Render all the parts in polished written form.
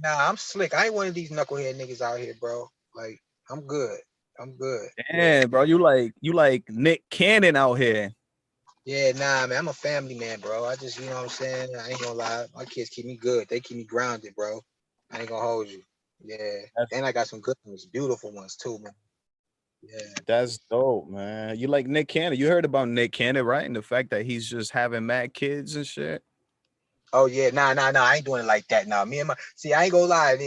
Nah, I'm slick. I ain't one of these knucklehead niggas out here, bro. Like, I'm good. I'm good. Yeah. Damn, bro, you like Nick Cannon out here. Yeah, nah, man. I'm a family man, bro. I just, you know what I'm saying? I ain't gonna lie. My kids keep me good. They keep me grounded, bro. I ain't gonna hold you. Yeah. That's And I got some good ones, beautiful ones too, man. Yeah. that's dope, man. You like Nick Cannon? You heard about Nick Cannon, right? And the fact that he's just having mad kids and shit. Oh yeah, nah. I ain't doing it like that. Now, me and my see, I ain't gonna lie.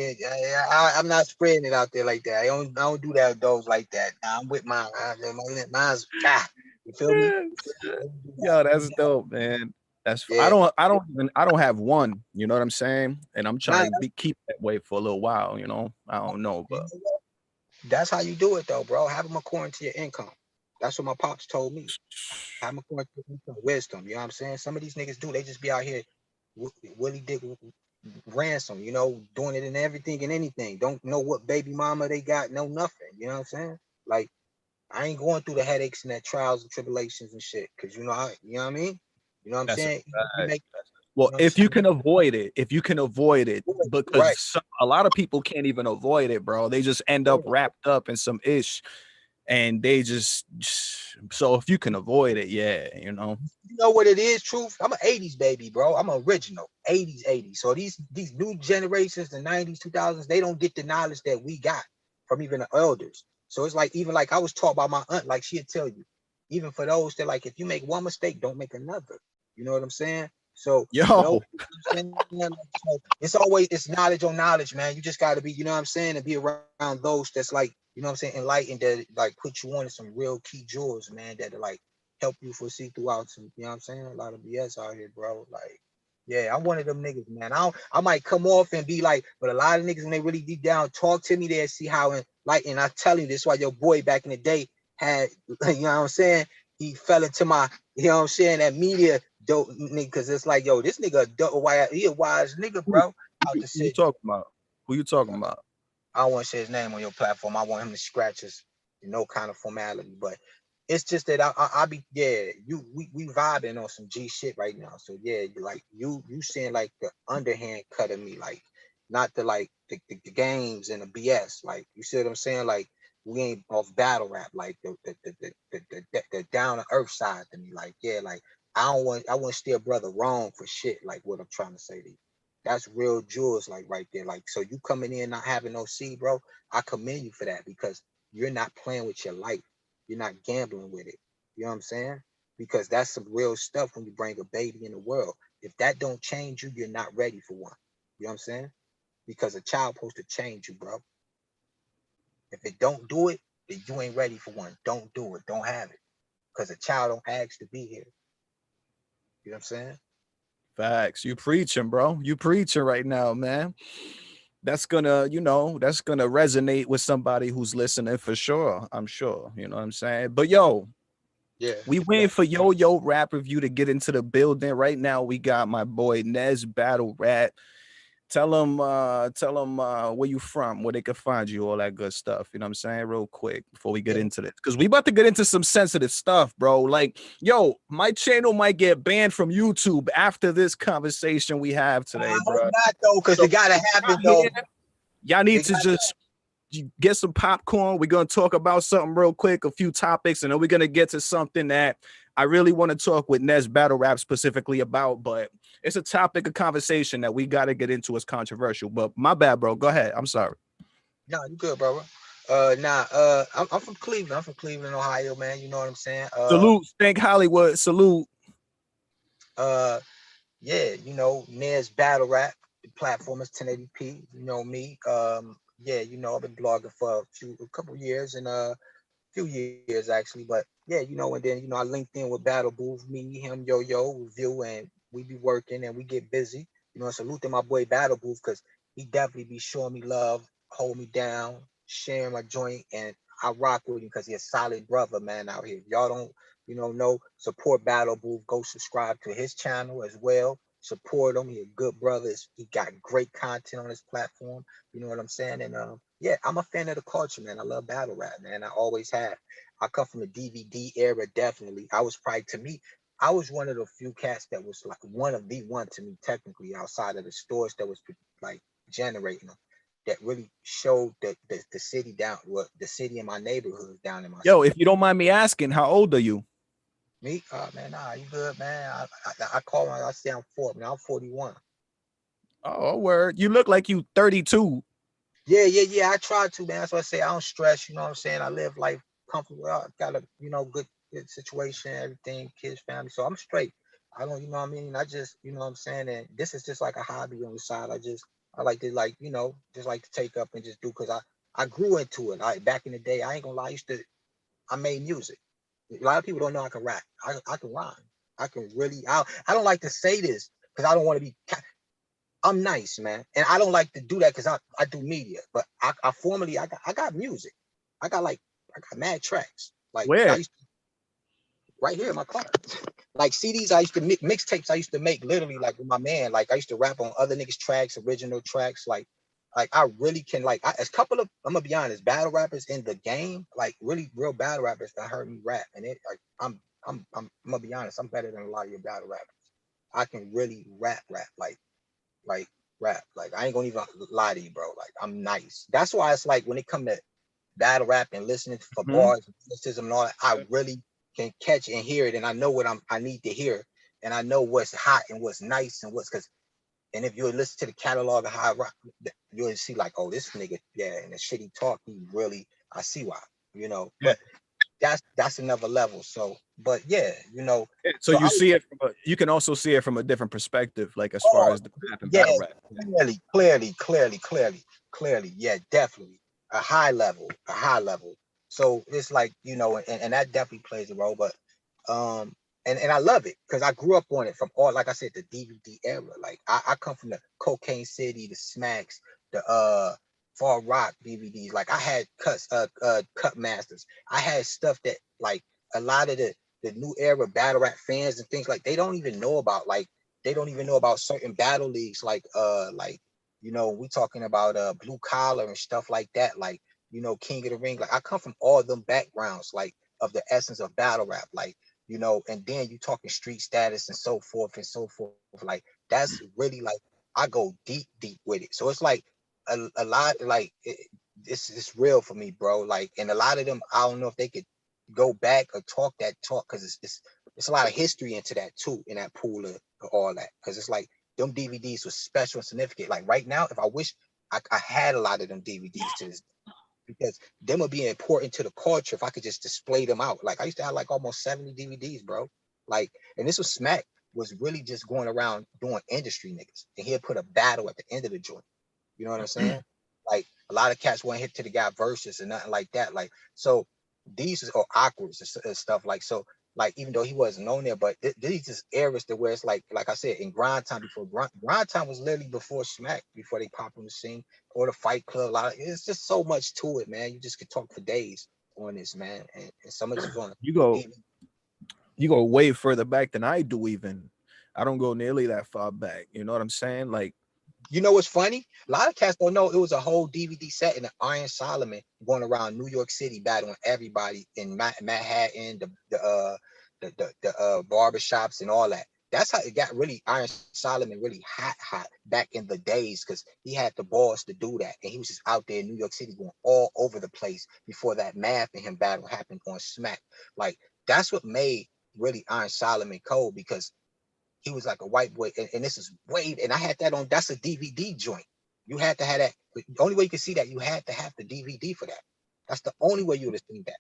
I'm not spreading it out there like that. I don't do that with those like that. Nah, I'm with mine. Mine's you feel me? Yeah, shit. Yo, that's dope, man. That's Yeah. I don't have one. You know what I'm saying? And I'm trying Nah, to keep that way for a little while. You know, I don't know, you but know what? That's how you do it though, bro. Have them according to your income. That's what my pops told me. Have them according to your income, wisdom. You know what I'm saying? Some of these niggas do. They just be out here Willie Dick ransom, doing it in everything and anything. Don't know what baby mama they got, no nothing. You know what I'm saying? Like I ain't going through the headaches and the trials and tribulations and shit. Cause you know what I mean? You know what I'm that's a saying? You fact. make, Well, you know what I'm if you saying? can avoid it, because Right. a lot of people can't even avoid it, bro. They just end up Yeah. wrapped up in some ish, and they just so if you can avoid it, yeah, you know. You know what it is, truth? I'm an 80s baby, bro. I'm an original. 80s. So these new generations, the 90s, 2000s, they don't get the knowledge that we got from even the elders. So it's like even like I was taught by my aunt, like she'd tell you, even for those that like if you make one mistake, don't make another. You know what I'm saying? So for those, Yo, you know what I'm saying? Like, so it's knowledge on knowledge, man. You just gotta be, you know what I'm saying, and be around those that's like, you know what I'm saying, enlightened that like put you on to some real key jewels, man, that are like help you foresee throughout some, you know what I'm saying? A lot of BS out here, bro. Like, yeah, I'm one of them niggas, man. I might come off and be like, but a lot of niggas when they really deep down talk to me, they see how enlightened. I tell you, this why your boy back in the day had, you know what I'm saying? He fell into my, you know what I'm saying, that media dope nigga, cause it's like, yo, this nigga a dope, he a wise nigga, who, bro. Out the who you city. talking about? Who you talking about? I don't want to say his name on your platform. I want him to scratch his no kind of formality. But it's just that I be we vibing on some G shit right now. So yeah, like you saying like the underhand cut of me, like not the like the games and the BS. Like you see what I'm saying? Like we ain't off battle rap, like the down to earth side to me. Like yeah, like I want to steer brother wrong for shit. Like what I'm trying to say to you. That's real jewels, like right there. Like, so you coming in not having no seed, bro. I commend you for that because you're not playing with your life. You're not gambling with it. You know what I'm saying? Because that's some real stuff when you bring a baby in the world. If that don't change you, you're not ready for one. You know what I'm saying? Because a child supposed to change you, bro. If it don't do it, then you ain't ready for one. Don't do it. Don't have it. Because a child don't ask to be here. You know what I'm saying? Facts. You preaching, bro. You preaching right now, man. That's gonna, that's gonna resonate with somebody who's listening for sure. I'm sure. You know what I'm saying? But yo, Yeah. we waiting for Yo Rap Review to get into the building. Right now, we got my boy Nez Battle Rat. Tell them where you from, where they can find you, all that good stuff. You know what I'm saying? Real quick before we get Yeah. into this. Because we about to get into some sensitive stuff, bro. Like, yo, my channel might get banned from YouTube after this conversation we have I today, hope bro. not though, because So it gotta out happen here, though. y'all need It to got just get some popcorn. We're gonna talk about something real quick, a few topics, and then we're gonna get to something that I really want to talk with Nez Battle Rap specifically about, but it's a topic of conversation that we got to get into. It's controversial, but my bad, bro. Go ahead. I'm sorry. nah, you good, brother. I'm from Cleveland. I'm from Cleveland, Ohio, man. You know what I'm saying? Salute, Stank Hollywood. Salute. Uh, yeah, Nez Battle Rap. The platform is 1080p. You know me. Yeah, I've been blogging for a couple years and few years actually, but yeah, and then I linked in with Battle Booth, me, him, Yo-Yo, review, and we be working and we get busy. Salute to my boy Battle Booth because he definitely be showing me love, hold me down, sharing my joint, and I rock with him because he's a solid brother, man, out here. If y'all don't, know, support Battle Booth, go subscribe to his channel as well. Support him. He a good brother. He got great content on his platform. You know what I'm saying? And yeah, I'm a fan of the culture, man. I love battle rap, man. I always have. I come from the DVD era, definitely. I was probably to me, I was one of the few cats that was like one of the one to me, technically, outside of the stores that was like generating them that really showed that the city down, well, the city in my neighborhood down in my Yo, city. if you don't mind me asking, how old are you? Me, man, nah, you good, man. I call my, I say I'm 40, man. I'm 41. Oh, word. You look like you 32. Yeah. I try to, man. That's what I say. I don't stress. You know what I'm saying? I live life comfortable. I got a, good situation, everything, kids, family. So I'm straight. I don't, you know what I mean? I just, you know what I'm saying? And this is just like a hobby on the side. I like to like, just like to take up and just do because I grew into it. Back in the day, I ain't gonna lie, I made music. A lot of people don't know I can rap. I can rhyme. I can really. I don't like to say this because I don't want to be. I'm nice, man, and I don't like to do that because I do media. But I got music. I got mad tracks. Like I Where? used to, right here in my car. Like CDs, I used to mixtapes. I used to make literally like with my man. Like I used to rap on other niggas' tracks, original tracks. Like I really can as a couple of, I'm gonna be honest, battle rappers in the game, like really real battle rappers that heard me rap, and it like I'm gonna be honest, I'm better than a lot of your battle rappers. I can really rap like rap. Like I ain't gonna even lie to you, bro. Like I'm nice. That's why it's like when it come to battle rap and listening for Mhm. bars, criticism and all that, I really can catch and hear it, and I know what I need to hear, and I know what's hot and what's nice and what's because. And if you listen to the catalog of how I rock, you'll see like, oh, this nigga, yeah, and the shit he talk, he really, I see why, Yeah. But that's another level. So, but yeah, So so you I see it you can also see it from a different perspective, like as far oh as the rap and yeah, battle rap. Yeah. clearly, yeah, definitely a high level. So it's like and that definitely plays a role, but um, and I love it because I grew up on it from all, like I said, the DVD era. Like I come from the Cocaine City, the Smacks, the Far Rock DVDs. Like I had cut masters. I had stuff that like a lot of the new era battle rap fans and things like they don't even know about. Like they don't even know about certain battle leagues like we talking about blue collar and stuff like that, like King of the Ring. Like I come from all them backgrounds, like of the essence of battle rap, like and then you talking street status and so forth and so forth. Like that's really like I go deep with it. So it's like a lot like it's real for me, bro. Like, and a lot of them I don't know if they could go back or talk that talk because it's a lot of history into that too, in that pool of all that. Because it's like them DVDs was special and significant. Like right now, if I wish I had a lot of them DVDs to this, because them would be important to the culture if I could just display them out. Like I used to have like almost 70 DVDs, bro. Like, and this was Smack was really just going around doing industry niggas. And he'd put a battle at the end of the joint. You know what I'm saying? Like a lot of cats won't hit to the guy verses and nothing like that. Like so these are awkward and stuff like so. Like even though he wasn't on there, but these is eras to where it's like I said in grind time before grind time was literally before Smack before they popped on the scene or the Fight Club. It's just so much to it, man. You just could talk for days on this, man, and some of this is on You go DVD. you go way further back than I do even. I don't go nearly that far back. You know what I'm saying? Like, You know what's funny? A lot of cats don't know it was a whole DVD set in the Iron Solomon going around New York City battling everybody in Manhattan, the barbershops and all that. That's how it got really Iron Solomon really hot back in the days because he had the balls to do that. And he was just out there in New York City going all over the place before that Math and him battle happened on Smack. Like that's what made really Iron Solomon cold because he was like a white boy, and this is way. And I had that on. That's a DVD joint. You had to have that. The only way you could see that, you had to have the DVD for that. That's the only way you would have seen that.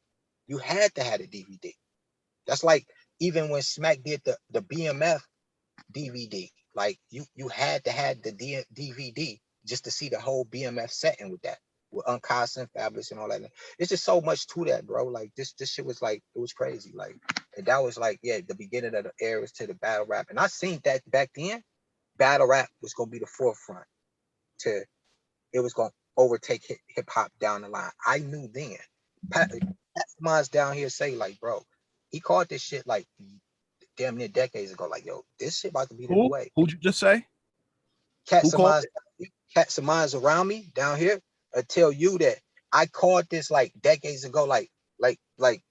You had to have the DVD. That's like even when Smack did the BMF DVD. Like you had to have the DVD just to see the whole BMF setting with that, with Uncasa and Fabulous and all that. It's just so much to that, bro. Like this shit was like it was crazy. Like and that was like the beginning of the eras to the battle rap. And I seen that back then, battle rap was gonna be the forefront to it was gonna overtake hip hop down the line. I knew then. Pat Miles down here say like, bro, he called this shit like damn near decades ago. Like, yo, this shit about to be the new who? way. Who'd you just say? Who Cats of called minds, it? around me down here tell you that I called this like decades ago, like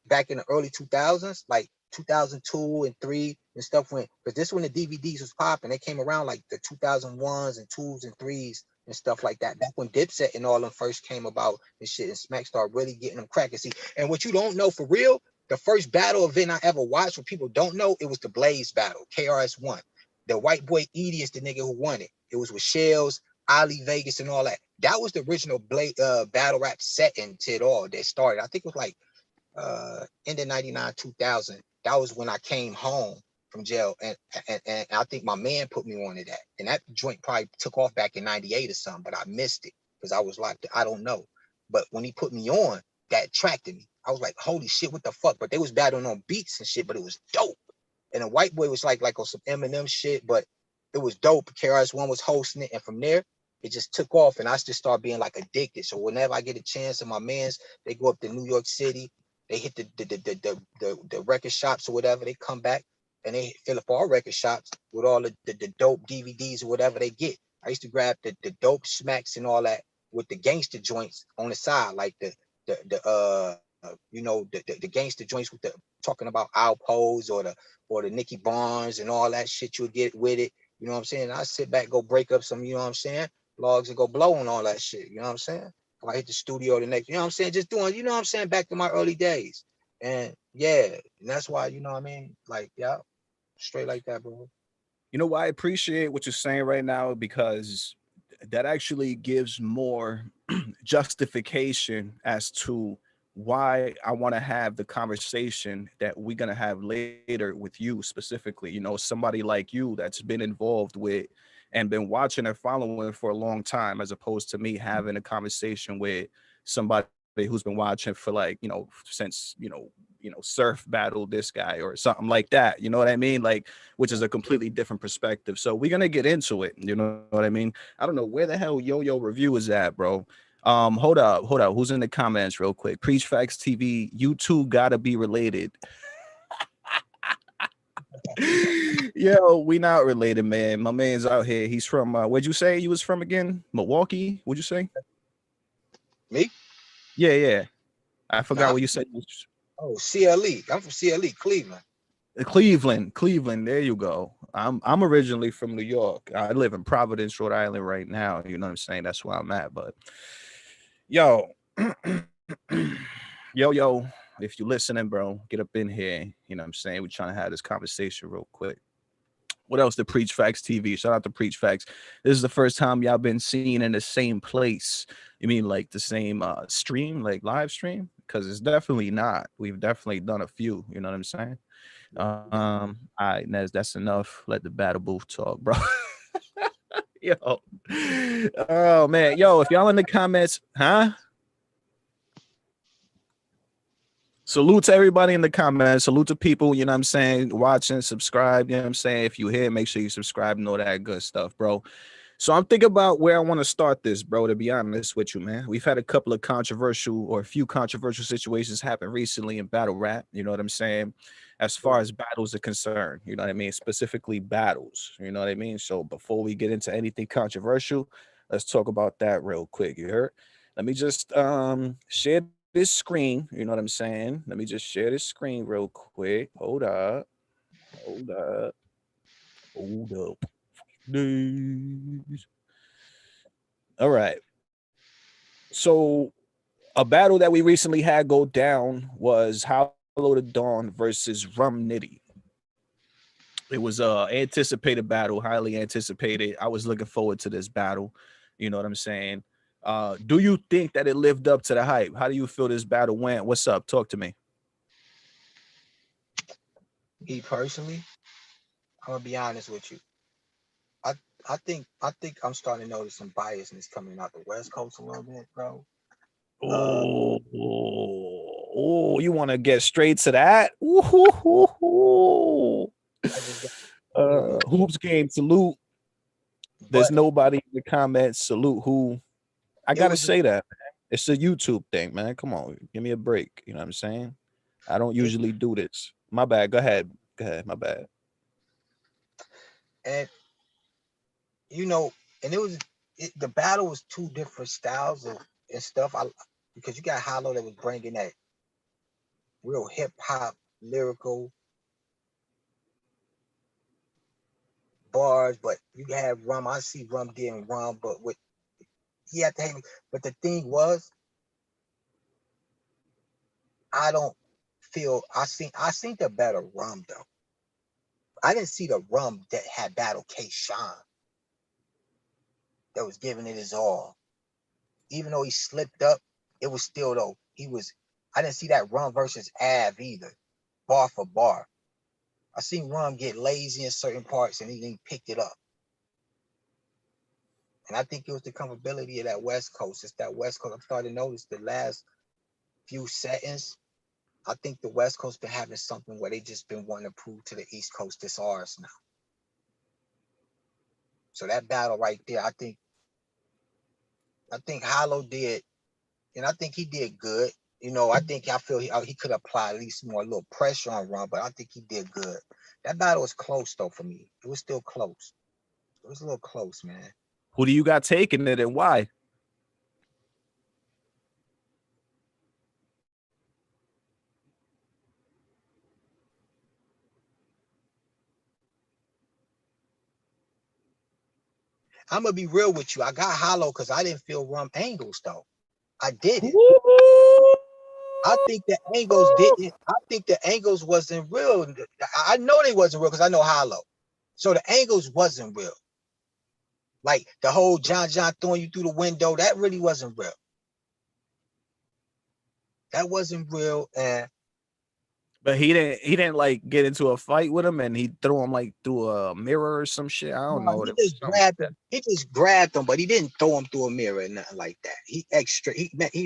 back in the early 2000s, like 2002 and three and stuff. When because this when the DVDs was popping, they came around like the 2001s and twos and threes and stuff like that. Back when Dipset and all them first came about and shit, and Smack started really getting them cracking. See, and what you don't know for real, the first battle event I ever watched, what people don't know, it was the Blaze battle, KRS-One. The white boy Edie is the nigga who won it. It was with Shells, Ali Vegas, and all that. That was the original battle rap setting to it all that started. I think it was like end of 99, 2000. That was when I came home from jail, and I think my man put me on to that. And that joint probably took off back in 98 or something, but I missed it because I was locked. I don't know. But when he put me on, that attracted me. I was like, holy shit, what the fuck? But they was battling on beats and shit, but it was dope. And the white boy was like on some Eminem shit, but it was dope. KRS-One was hosting it, and from there, it just took off, and I just started being like addicted. So whenever I get a chance, and my mans, they go up to New York City, they hit the record shops or whatever, they come back and they fill up our record shops with all the dope DVDs or whatever they get. I used to grab the dope smacks and all that with the gangster joints on the side, like the gangster joints with the talking about Alpos or the Nicky Barnes and all that shit you would get with it. You know what I'm saying? I sit back, go break up some, you know what I'm saying, logs and go blow on all that shit. You know what I'm saying? I hit the studio the next, you know what I'm saying? Just doing, you know what I'm saying, back to my early days. And yeah, and that's why, you know what I mean? Like, yeah, straight like that, bro. You know why I appreciate what you're saying right now? Because that actually gives more justification as to why I want to have the conversation that we're going to have later with you specifically. You know, somebody like you that's been involved with and been watching and following for a long time, as opposed to me having a conversation with somebody who's been watching for like, since, Surf battled this guy or something like that. You know what I mean? Like, which is a completely different perspective. So we're going to get into it. You know what I mean? I don't know where the hell Yo-Yo review is at, bro. Hold up. Who's in the comments real quick? Preach Facts TV, you two gotta be related. Yo, we not related, man. My man's out here. He's from where'd you say he was from again? Milwaukee, would you say? Me? Yeah. I forgot Nah, what you said. oh, CLE. I'm from CLE, Cleveland. Cleveland. There you go. I'm originally from New York. I live in Providence, Rhode Island right now. You know what I'm saying? That's where I'm at. But yo, yo, if you're listening, bro, get up in here. You know what I'm saying? We're trying to have this conversation real quick. What else? The Preach Facts TV. Shout out to Preach Facts. This is the first time y'all been seen in the same place. You mean like the same stream, like live stream? Because it's definitely not. We've definitely done a few. You know what I'm saying? All right, Nez, that's enough. Let the battle booth talk, bro. Yo. Oh man. Yo, if y'all in the comments, huh? Salute to everybody in the comments. Salute to people, you know what I'm saying, watching, subscribe, you know what I'm saying. If you here, make sure you subscribe and all that good stuff, bro. So I'm thinking about where I want to start this, bro, to be honest with you, man. We've had a couple of controversial or a few controversial situations happen recently in battle rap, you know what I'm saying, as far as battles are concerned, you know what I mean, specifically battles, you know what I mean? So before we get into anything controversial, let's talk about that real quick, you heard? Let me just share this screen, you know what I'm saying? Let me just share this screen real quick. Hold up. Days. All right. So a battle that we recently had go down was Hollow to Dawn versus Rum Nitty. It was a anticipated battle, highly anticipated. I was looking forward to this battle. You know what I'm saying? Do you think that it lived up to the hype? How do you feel this battle went? What's up? Talk to me. Me personally, I'm gonna be honest with you. I I think I'm starting to notice some biasness coming out the West Coast a little bit, bro. Uh, You want to get straight to that? Ooh. I just got a little bit, Hoops game salute. There's but nobody in the comments. Salute who? I it gotta was say that, man. It's a YouTube thing, man. Come on, give me a break. You know what I'm saying? I don't it, usually do this. My bad. Go ahead. Go ahead. My bad. and you know, and the battle was two different styles of and stuff. Because you got Hollow that was bringing that real hip hop lyrical bars, but you have Rum. I see Rum doing Rum, but with he had to hate me. But the thing was, I don't feel I seen the better Rum though. I didn't see the Rum that had Battle K Sean that was giving it his all. Even though he slipped up, it was still though I didn't see that Rum versus Av either, bar for bar. I seen Rum get lazy in certain parts and he picked it up. And I think it was the comfortability of that West Coast. It's that West Coast. I'm starting to notice the last few settings. I think the West Coast been having something where they just been wanting to prove to the East Coast it's ours now. So that battle right there, I think Hollow did, and I think he did good. You know, I feel he could apply at least more a little pressure on Rum, but I think he did good. That battle was close though for me. It was still close. It was a little close, man. Who do you got taking it and why? I'm gonna be real with you. I got Hollow because I didn't feel Rum angles though. I didn't. I think the angles didn't. I think the angles wasn't real. I know they wasn't real because I know Hollow. So the angles wasn't real. Like the whole John throwing you through the window, that really wasn't real. That wasn't real. And But he didn't like get into a fight with him and he threw him like through a mirror or some shit. I don't know what it was. he just grabbed him, but he didn't throw him through a mirror or nothing like that. He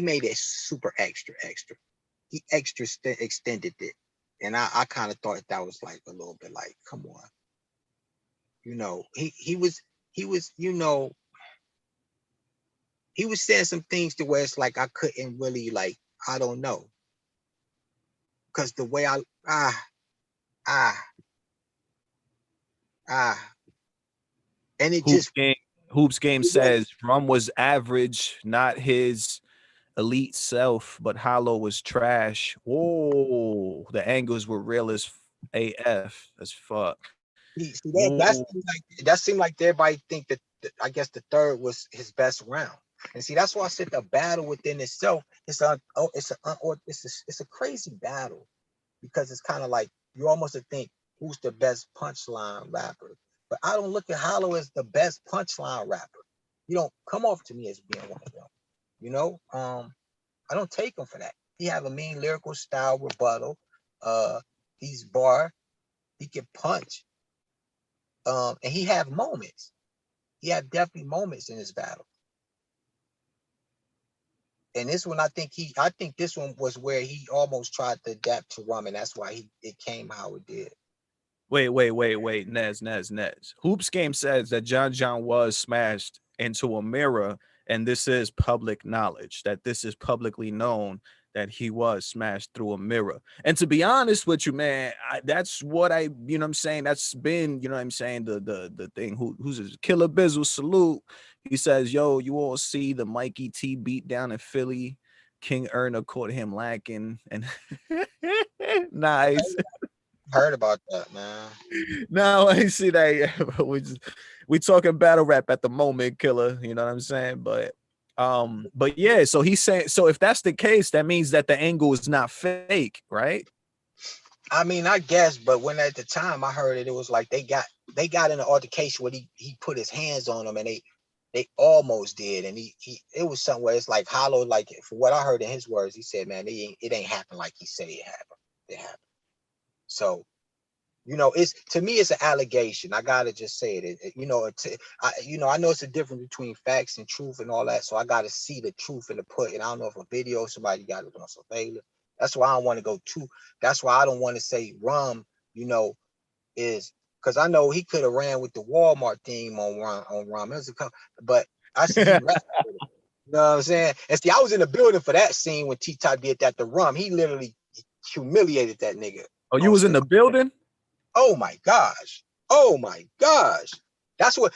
made it super extra. He extended it. And I kind of thought that was like a little bit like, come on. You know, he was, you know, he was saying some things to where it's like I couldn't really like, I don't know. Cause the way and it Hoops Game says Rum was average, not his elite self, but Hollow was trash. Whoa, the angles were real as AF as fuck. That seemed like everybody think that I guess the third was his best round. And see, that's why I said the battle within itself, it's a crazy battle because it's kind of like you almost think who's the best punchline rapper. But I don't look at Hollow as the best punchline rapper. You don't come off to me as being one of them. You know, I don't take him for that. He have a mean lyrical style rebuttal. He's bar. He can punch. And he have moments. He had definitely moments in his battle. And this one, I think this one was where he almost tried to adapt to Rum, and that's why it came how it did. Wait, Nez. Hoops Game says that John was smashed into a mirror, and this is public knowledge, that this is publicly known that he was smashed through a mirror. And to be honest with you, man, that's what you know what I'm saying? That's been, you know what I'm saying, the thing. Who's this? Killer Bizzle, salute. He says, yo, you all see the Mikey T beat down in Philly. King Erna caught him lacking. And nice. Heard about that, man. No, I see that. We talking battle rap at the moment, Killer. You know what I'm saying? But yeah. So he's saying, so if that's the case, that means that the angle is not fake, right? I mean, I guess, but when at the time I heard it, it was like they got in an altercation where he put his hands on them and they almost did, and it was somewhere it's like Hollow, like for what I heard in his words, he said, man, it ain't happened like he said it happened. It happened. So, you know, to me it's an allegation. I gotta just say it. You know, I know it's a difference between facts and truth and all that. So I gotta see the truth in the put. And I don't know if a video somebody got it on surveillance. That's why I don't want to go too. That's why I don't want to say Rum, you know, is because I know he could have ran with the Walmart theme on Rum. But I see he rapped with it. You know what I'm saying? And see, I was in the building for that scene when T-Top did that to Rum. He literally humiliated that nigga. Oh, you was in the building? Oh my gosh. That's what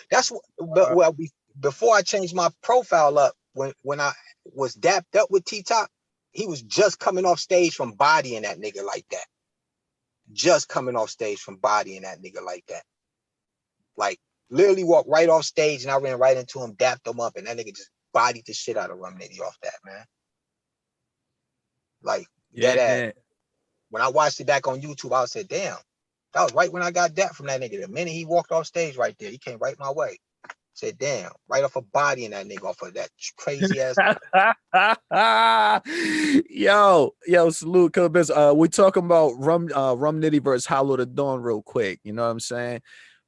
but well, before I changed my profile up, when I was dapped up with T-Top, he was just coming off stage from bodying that nigga like that. Like literally walked right off stage and I ran right into him, dapped him up, and that nigga just bodied the shit out of Rum Nitty off that, man. Like dead ass. Yeah. When I watched it back on YouTube, I said, damn, that was right when I got that from that nigga. The minute he walked off stage right there, he came right my way. Said, damn, right off a body in that nigga off of that crazy ass. yo, salute, Killer Biz. We talking about Rum Nitty versus Hollow the Dawn real quick. You know what I'm saying?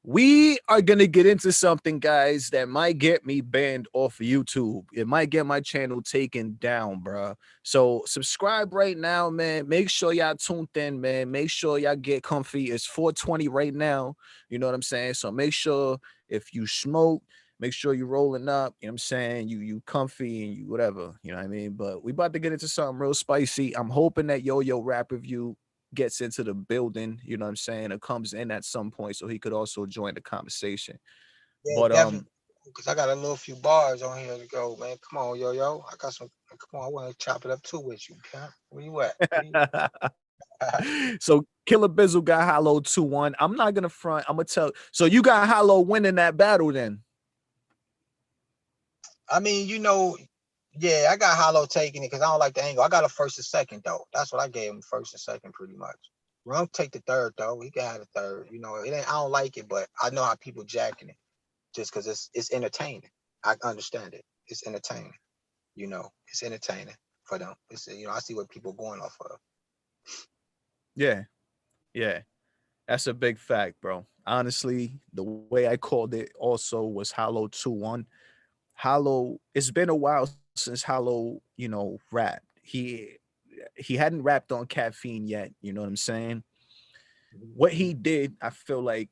We are gonna get into something, guys, that might get me banned off of YouTube. It might get my channel taken down, bro. So subscribe right now, man. Make sure y'all tuned in, man. Make sure y'all get comfy. It's 4:20 right now. You know what I'm saying? So make sure if you smoke, make sure you're rolling up. You know what I'm saying? You comfy and you whatever. You know what I mean? But we about to get into something real spicy. I'm hoping that Yo-Yo rap review gets into the building, you know what I'm saying, or comes in at some point so he could also join the conversation. Yeah, But definitely. Because I got a little few bars on here to go, man. Come on, Yo. I got some. Come on, I want to chop it up too with you, man. Where you at? so Killer Bizzle got Hollow 2-1. I'm not gonna front. I'm gonna tell. So you got Hollow winning that battle then? I mean, yeah, I got Hollow taking it because I don't like the angle. I got a first and second though. That's what I gave him, first and second, pretty much. Rum take the third though. He got the third. It ain't. I don't like it, but I know how people jacking it just because it's entertaining. I understand it. It's entertaining. It's entertaining for them. I see what people going off of. Yeah. That's a big fact, bro. Honestly, the way I called it also was Hollow 2-1. Hollow, it's been a while since Hollow, rapped. He hadn't rapped on Caffeine yet, you know what I'm saying? What he did, I feel like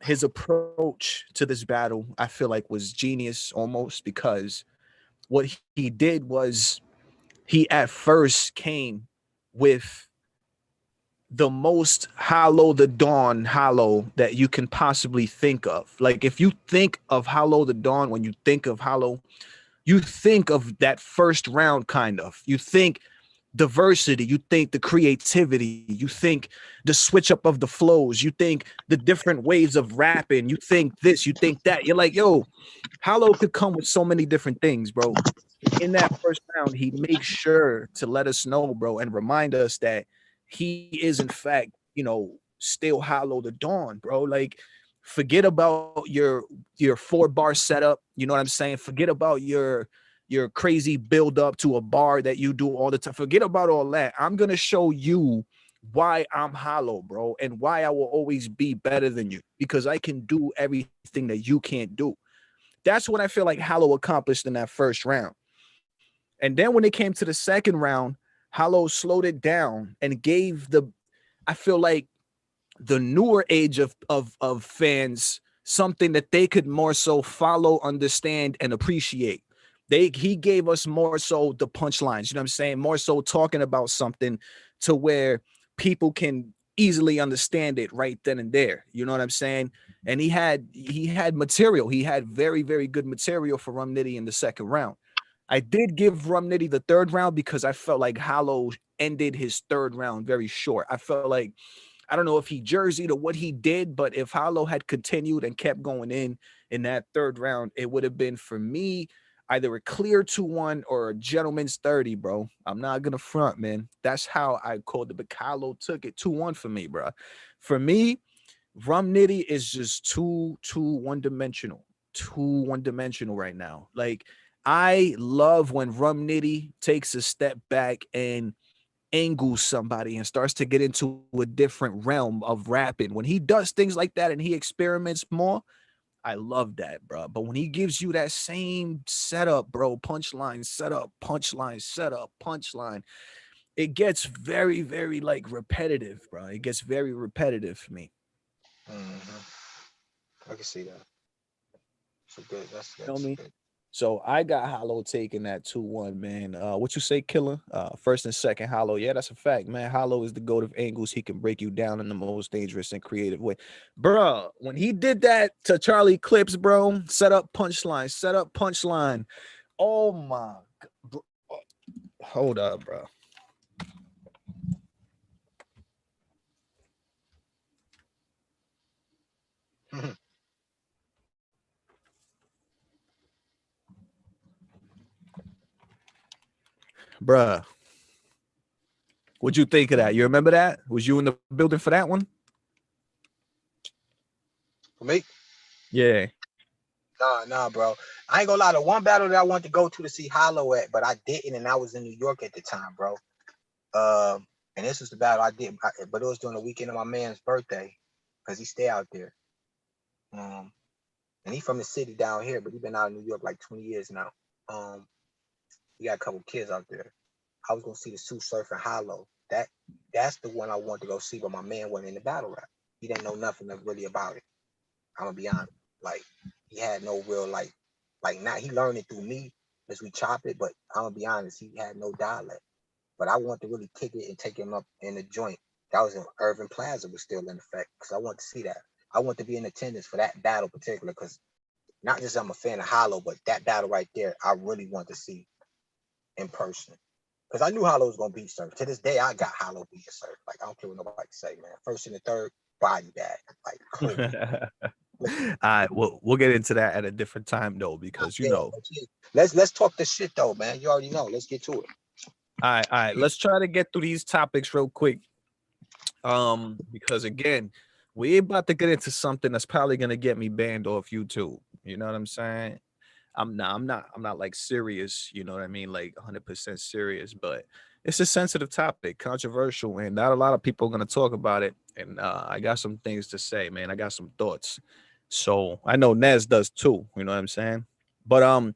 his approach to this battle, I feel like was genius almost, because what he did was he at first came with the most Hollow the Dawn Hollow that you can possibly think of. Like if you think of Hollow the Dawn, when you think of Hollow, you think of that first round kind of. You think diversity, you think the creativity, you think the switch up of the flows, you think the different ways of rapping, you think this, you think that. You're like, yo, Hollow could come with so many different things, bro. In that first round, he makes sure to let us know, bro, and remind us that he is in fact, still Hollow the Dawn, bro. Like, forget about your 4-bar setup. You know what I'm saying? Forget about your crazy build up to a bar that you do all the time. Forget about all that. I'm gonna show you why I'm Hollow, bro, and why I will always be better than you, because I can do everything that you can't do. That's what I feel like Hollow accomplished in that first round. And then when it came to the second round, Hollow slowed it down and gave I feel like the newer age of fans something that they could more so follow, understand, and appreciate. He gave us more so the punchlines, you know what I'm saying? More so talking about something to where people can easily understand it right then and there. You know what I'm saying? And he had material. He had very, very good material for Rum Nitty in the second round. I did give Rum Nitty the third round because I felt like Hollow ended his third round very short. I felt like, I don't know if he jerseyed or what he did, but if Hollow had continued and kept going in that third round, it would have been, for me, either a clear 2-1 or a gentleman's 30, bro. I'm not gonna front, man. That's how I called it. But Hollow took it 2-1 for me, bro. For me, Rum Nitty is just too one-dimensional. Too one-dimensional right now. Like, I love when Rum Nitty takes a step back and angles somebody and starts to get into a different realm of rapping. When he does things like that and he experiments more, I love that, bro. But when he gives you that same setup, bro, punchline, setup, punchline, setup, punchline, it gets very, very like repetitive, bro. It gets very repetitive for me. I can see that. So good. You know That's me? good. So I got Hollow taking that 2-1, man. What you say, Killer? First and second Hollow. Yeah, that's a fact, man. Hollow is the goat of angles. He can break you down in the most dangerous and creative way. Bro, when he did that to Charlie Clips, bro, set up punchline, set up punchline. Oh my God. Hold up, bro. bruh. What'd you think of that? You remember that? Was you in the building for that one? For me? Yeah. Nah, bro. I ain't gonna lie. The one battle that I wanted to go to see Hollow at, but I didn't, and I was in New York at the time, bro. And this was the battle I did, but it was during the weekend of my man's birthday, because he stay out there. And he from the city down here, but he been out in New York like 20 years now. He got a couple kids out there. I was gonna see the Sioux Surf and Hollow. That's the one I wanted to go see, but my man wasn't in the battle rap. He didn't know nothing really about it. I'm gonna be honest. Like, he had no real like now he learned it through me as we chop it, but I'm gonna be honest, he had no dialect. But I want to really kick it and take him up in the joint. That was in Irving Plaza was still in effect, because I want to see that. I want to be in attendance for that battle particular, because not just I'm a fan of Hollow, but that battle right there, I really want to see in person. Because I knew Hollow was gonna beat Surf. To this day, I got Hollow beating Surf. Like, I don't care what nobody say, man. First and the third, body bag. Like, clean. All right, we'll get into that at a different time though, because you know. Let's talk the shit though, man. You already know. Let's get to it. All right. Let's try to get through these topics real quick. Because again, we're about to get into something that's probably gonna get me banned off YouTube. You know what I'm saying? I'm not like serious, you know what I mean, like 100% serious, but it's a sensitive topic, controversial, and not a lot of people are gonna talk about it. And I got some things to say, man. I got some thoughts. So I know Nez does too, you know what I'm saying? But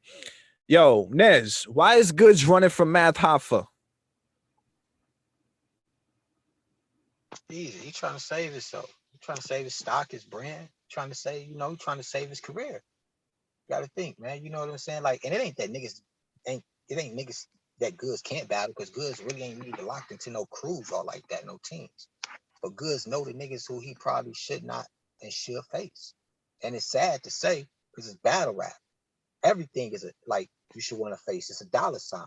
yo, Nez, why is Goods running from Math Hoffa? Easy. He trying to save himself. He trying to save his stock, his brand. Trying to save, he trying to save his career. You gotta think, man. You know what I'm saying? Like, and it ain't that niggas ain't niggas that Goods can't battle, because Goods really ain't really locked into no crews or like that, no teams. But Goods know the niggas who he probably should not and should face. And it's sad to say, because it's battle rap. Everything is like you should want to face. It's a dollar sign.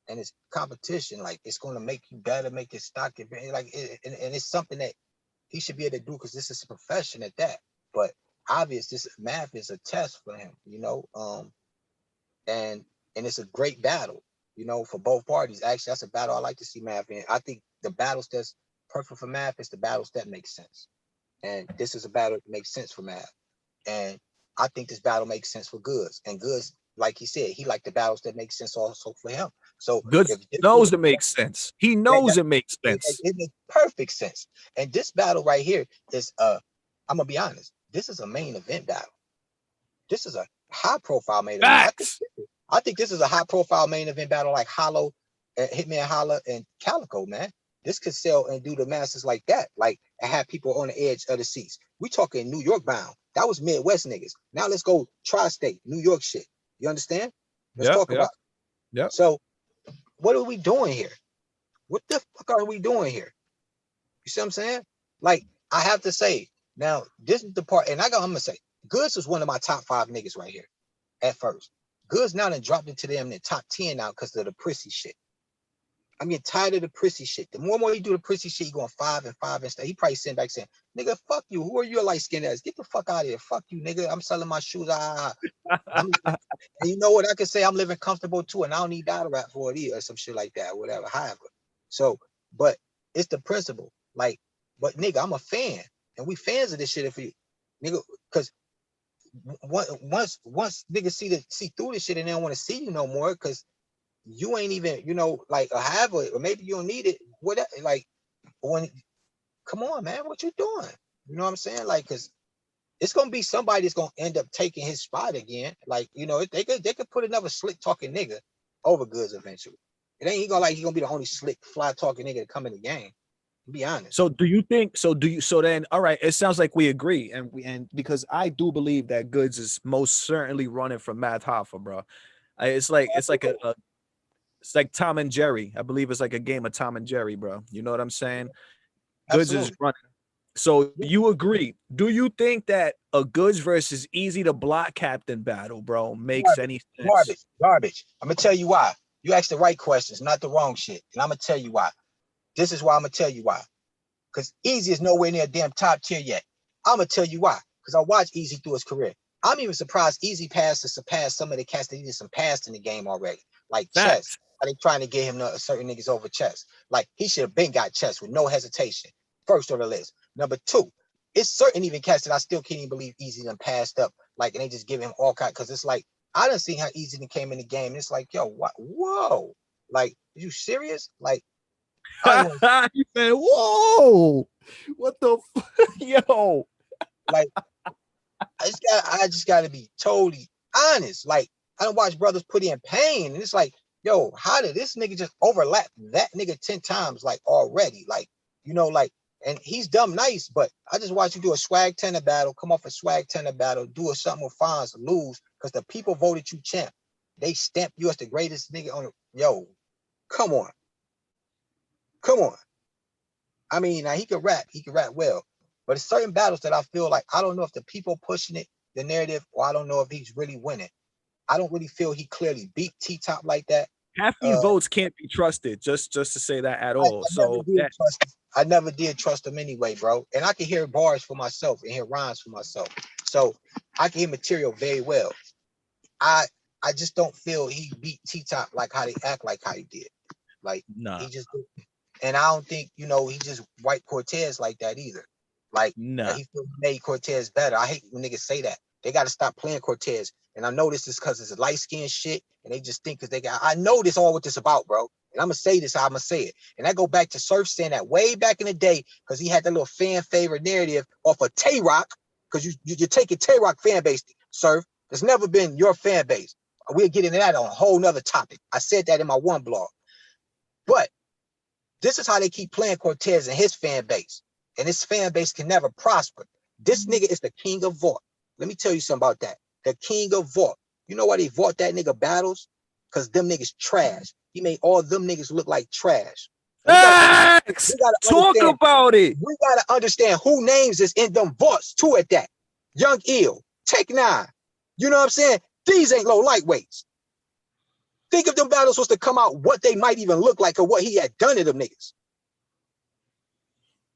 And it's competition. Like, it's going to make you better, make your stock like and it's something that he should be able to do, because this is a profession at that. But obvious, this math is a test for him, and it's a great battle, for both parties. Actually, that's a battle I like to see math in. I think the battles that's perfect for math is the battles that make sense. And this is a battle that makes sense for math. And I think this battle makes sense for Goods. And Goods, like he said, he liked the battles that make sense also for him. So Goods knows it makes sense. He knows it makes sense. It makes perfect sense. And this battle right here is I'm gonna be honest, this is a main event battle. This is a high profile main event. I think this is a high profile main event battle, like Hollow, Hitman Holla, and Calico, man. This could sell and do the masses like that, like, and have people on the edge of the seats. We talking New York bound. That was Midwest niggas. Now let's go tri-state, New York shit. You understand? Let's talk about it. Yeah. So what are we doing here? What the fuck are we doing here? You see what I'm saying? Like, I have to say, now, this is the part, and I'm gonna say, Goods was one of my top 5 niggas right here at first. Goods now done dropped into them in the top 10 now because of the prissy shit. I'm getting tired of the prissy shit. The more and more you do the prissy shit, you going 5 and 5 and stuff. He probably sitting back saying, nigga, fuck you. Who are you, a light-skinned ass? Get the fuck out of here. Fuck you, nigga. I'm selling my shoes. And you know what? I can say I'm living comfortable too, and I don't need battle rap for it either, or some shit like that, or whatever. However. So, but it's the principle. Like, but nigga, I'm a fan, and we fans of this shit for you. Nigga, because once niggas see through this shit and they don't want to see you no more, because you ain't even, like, or maybe you don't need it. Whatever, like, come on, man, what you doing? You know what I'm saying? Like, because it's gonna be somebody that's gonna end up taking his spot again. Like, they could put another slick talking nigga over Goods eventually. It ain't he gonna be the only slick fly talking nigga to come in the game. To be honest. So then all right, it sounds like we agree, and because I do believe that Goods is most certainly running from Matt Hoffa, bro. It's like Tom and Jerry. I believe it's like a game of Tom and Jerry, bro. You know what I'm saying? Goods is running. So you agree? Do you think that a Goods versus Easy to Block Captain battle, bro, makes any sense? Garbage. I'm gonna tell you why. You asked the right questions, not the wrong shit, and I'm gonna tell you why. This is why I'm gonna tell you why. Because Easy is nowhere near damn top tier yet. I'm gonna tell you why. Because I watched Easy through his career. I'm even surprised Easy passed to surpass some of the cats that he did some past in the game already, like Chess. Are they trying to get him to certain niggas over chest? Like he should have been got chest with no hesitation. First on the list. Number two, it's certain even cats that I still can't even believe Easy done passed up. Like, and they just give him all kind because it's like I done seen how Easy done came in the game. And it's like, yo, what? Whoa, like, are you serious? Like, I don't want You said, whoa, what the yo? like I just gotta be totally honest. Like, I don't watch brothers put in pain, and it's like, yo, how did this nigga just overlap that nigga 10 times like already? Like, you know, like, and he's dumb nice, but I just watch you do a swag tenor battle, come off a swag tenor battle, do a something with Fonz, lose, because the people voted you champ. They stamped you as the greatest nigga on the yo. Come on. Come on. I mean, now he can rap well, but it's certain battles that I feel like I don't know if the people pushing it, the narrative, or I don't know if he's really winning. I don't really feel he clearly beat T-Top like that. Half these votes can't be trusted, just to say that at all. I never did trust him anyway, bro. And I can hear bars for myself and hear rhymes for myself. So I can hear material very well. I just don't feel he beat T-Top like how they act like how he did. Like, he just, and I don't think, you know, he just wiped Cortez like that either. Like, he made Cortez better. I hate when niggas say that. They got to stop playing Cortez. And I know this is because it's a light skin shit. And they just think because they got, I know this all what this about, bro. And I'm going to say this how I'm going to say it. And I go back to Surf saying that way back in the day because he had that little fan favorite narrative off of Tay-Rock because you're taking Tay-Rock fan base, Surf. There's never been your fan base. We'll get into that on a whole nother topic. I said that in my one blog. But this is how they keep playing Cortez and his fan base. And his fan base can never prosper. This nigga is the king of vault. Let me tell you something about that. The king of vault. You know why they vault that nigga battles? Because them niggas trash. He made all them niggas look like trash. Talk about it. We gotta understand who names is in them vaults too at that. Young Ill, Take 9. You know what I'm saying? These ain't low lightweights. Think if them battles was to come out, what they might even look like or what he had done to them niggas.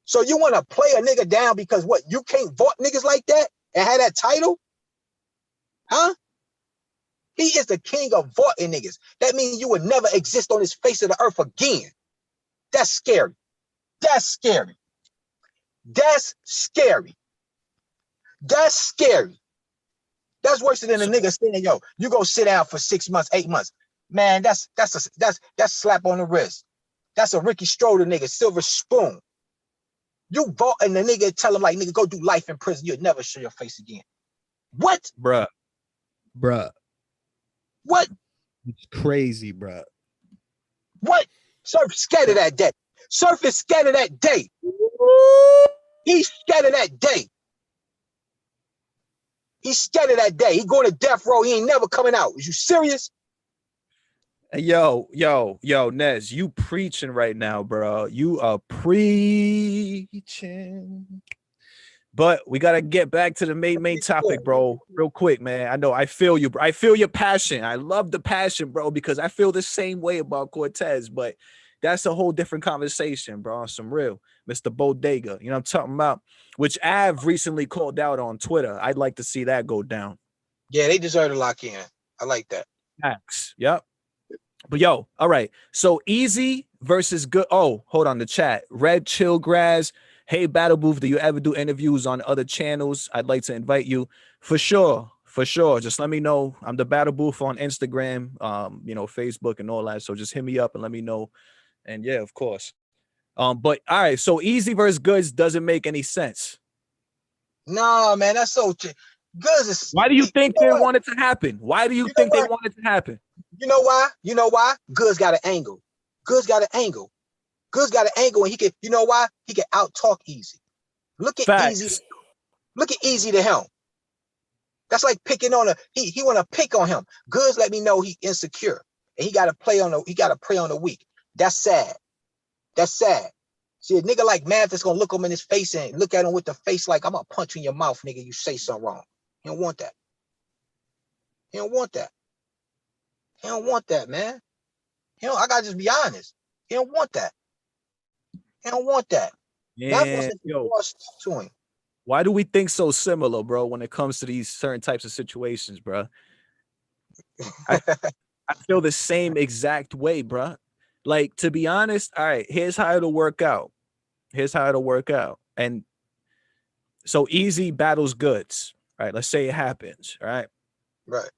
So you want to play a nigga down because what, you can't vault niggas like that and have that title? Huh? He is the king of vaulting niggas. That means you would never exist on this face of the earth again. That's scary. That's scary. That's scary. That's scary. That's worse than a nigga saying, yo, you go sit down for 6 months, 8 months. Man, that's slap on the wrist. That's a Ricky Stroder nigga, silver spoon. You vault and the nigga tell him like, nigga, go do life in prison. You'll never show your face again. What? Bruh. What? It's crazy, bruh. What? Surf scared of that day. Surf is scared of that day. He's scared of that day. He's scared of that day. He going to death row. He ain't never coming out. Is you serious? Yo, Nez, you preaching right now, bro. You are preaching. But we got to get back to the main topic, bro, real quick, man. I know I feel you, bro. I feel your passion. I love the passion, bro, because I feel the same way about Cortez, but that's a whole different conversation, bro. Some real Mr. Bodega, you know what I'm talking about? Which I've recently called out on Twitter. I'd like to see that go down. Yeah, they deserve to lock in. I like that. Facts. Yep. But yo, all right. So Easy versus Good. Oh, hold on. The chat. Red Chill Grass. Hey, Battle Booth. Do you ever do interviews on other channels? I'd like to invite you. For sure. Just let me know. I'm the Battle Booth on Instagram, Facebook and all that. So just hit me up and let me know. And yeah, of course. But all right. So Easy versus Goods doesn't make any sense. No, man, that's so Goods is. Why do you think they want it to happen? Why do you think they want it to happen? You know why? Goods got an angle. Goods got an angle, and he can. You know why? He can out talk Easy. Look at Facts. Easy. Look at Easy to him. That's like picking on he want to pick on him. Goods let me know he insecure, and he got to prey on the weak. That's sad. See, a nigga like Math is gonna look him in his face and look at him with the face like, I'm gonna punch you in your mouth, nigga. You say something wrong. He don't want that. He don't want that, man. I gotta just be honest. He don't want that. Yeah, yo. To him. Why do we think so similar, bro, when it comes to these certain types of situations, bro? I feel the same exact way, bruh. Like, to be honest, all right, here's how it'll work out. Here's how it'll work out. And so Easy battles Goods. All right, let's say it happens. All right. Right.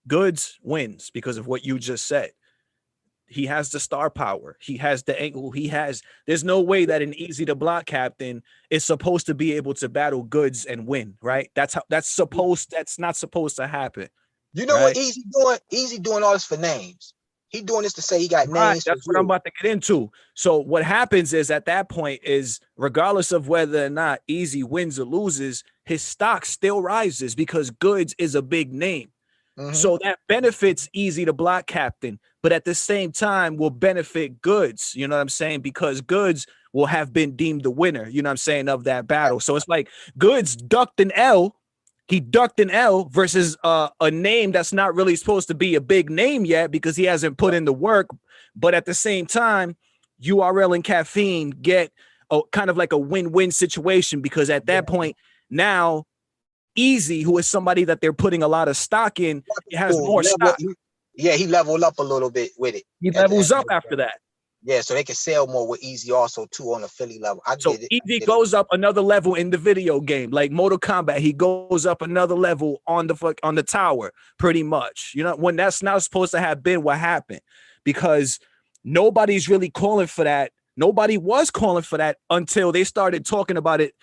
Goods wins because of what you just said. He has the star power. He has the angle. There's no way that an Easy to block captain is supposed to be able to battle Goods and win, right? That's not supposed to happen. You know what Right? Easy doing? Easy doing all this for names. He doing this to say he got Right, names for that's what I'm about to get into. So what happens is at that point is regardless of whether or not Easy wins or loses, his stock still rises because Goods is a big name. So that benefits Easy to block captain, but at the same time will benefit Goods, you know what I'm saying? Because Goods will have been deemed the winner, you know what I'm saying, of that battle. So it's like Goods ducked an L. He ducked an L versus a name that's not really supposed to be a big name yet because he hasn't put in the work. But at the same time, URL and Caffeine get a kind of like a win-win situation because at that point now Easy, who is somebody that they're putting a lot of stock in, has more stock. He leveled up a little bit with it. He levels up after that. Yeah, so they can sell more with Easy also too on the Philly level. I get it. Easy goes up another level in the video game, like Mortal Kombat. He goes up another level on the tower, pretty much. You know, when that's not supposed to have been what happened, because nobody's really calling for that. Nobody was calling for that until they started talking about it.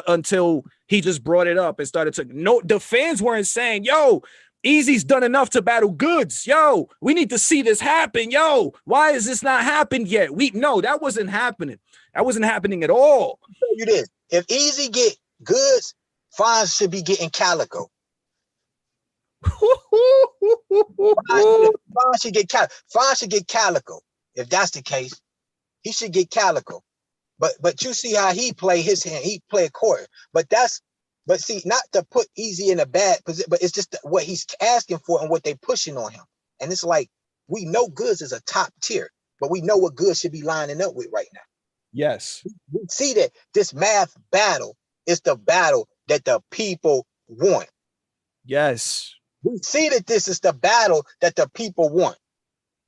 Until he just brought it up and started to. No, the fans weren't saying, "Yo, Easy's done enough to battle Goods. Yo, we need to see this happen. Yo, why is this not happened yet?" No, that wasn't happening. That wasn't happening at all. I'll tell you this: if Easy get Goods, Fonz should be getting Calico. Fonz should get Calico. If that's the case, he should get Calico. But you see how he play his hand. He play a quarter. But see, not to put Easy in a bad position, but it's just what he's asking for and what they pushing on him. And it's like, we know Goods is a top tier, but we know what Goods should be lining up with right now. Yes. We see that this math battle is the battle that the people want. Yes. We see that this is the battle that the people want.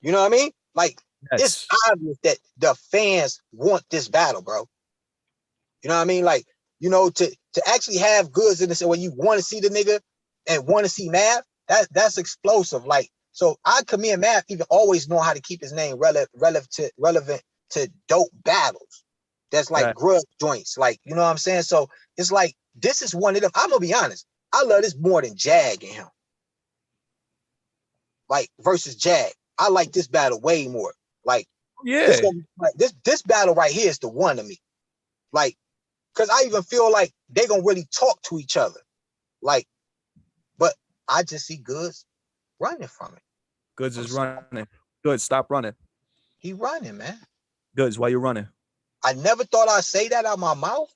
You know what I mean? Like, it's obvious that the fans want this battle, bro. You know what I mean? Like, you know, to actually have Goods in this where you want to see the nigga and want to see Math, that's explosive. Like, so I commend Math even always know how to keep his name relevant to dope battles. That's like grudge joints. Like, you know what I'm saying? So it's like, this is one of them. I'm gonna be honest. I love this more than Jag and him. Like versus Jag. I like this battle way more. Like, yeah, this battle right here is the one to me. Like, because I even feel like they're gonna really talk to each other. Like, but I just see Goods running from it. Goods is running. Goods, stop running. He running, man. Goods, why you running? I never thought I'd say that out my mouth,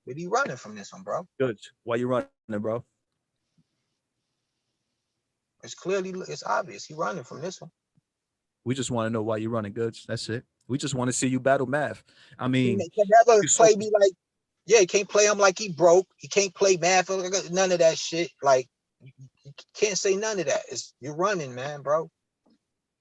but he running from this one, bro. Goods, why you running, bro? It's obvious. He running from this one. We just want to know why you're running, Goods. That's it. We just want to see you battle Math. I mean, he can never play me like, he can't play him like he broke. He can't play Math. None of that shit. Like, you can't say none of that. You're running, man, bro.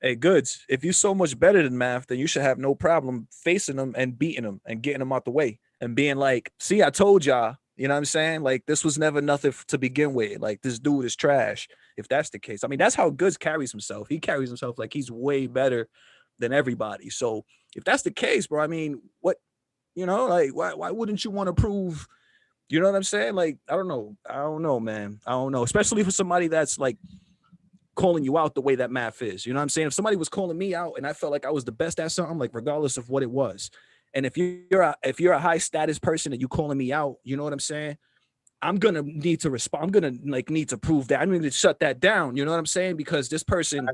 Hey, Goods, if you're so much better than Math, then you should have no problem facing them and beating them and getting them out the way and being like, see, I told y'all, you know what I'm saying? Like, this was never nothing to begin with. Like, this dude is trash. If that's the case, I mean, that's how Goods carries himself. He carries himself like he's way better than everybody. So if that's the case, bro, I mean, what, you know, like, why wouldn't you want to prove, you know what I'm saying? Like, I don't know, man. I don't know, especially for somebody that's like calling you out the way that Math is. You know what I'm saying? If somebody was calling me out and I felt like I was the best at something, like regardless of what it was, and if you're a high status person and you calling me out, you know what I'm saying? I'm gonna need to respond. I'm gonna need to prove that. I need to shut that down. You know what I'm saying? Because this person,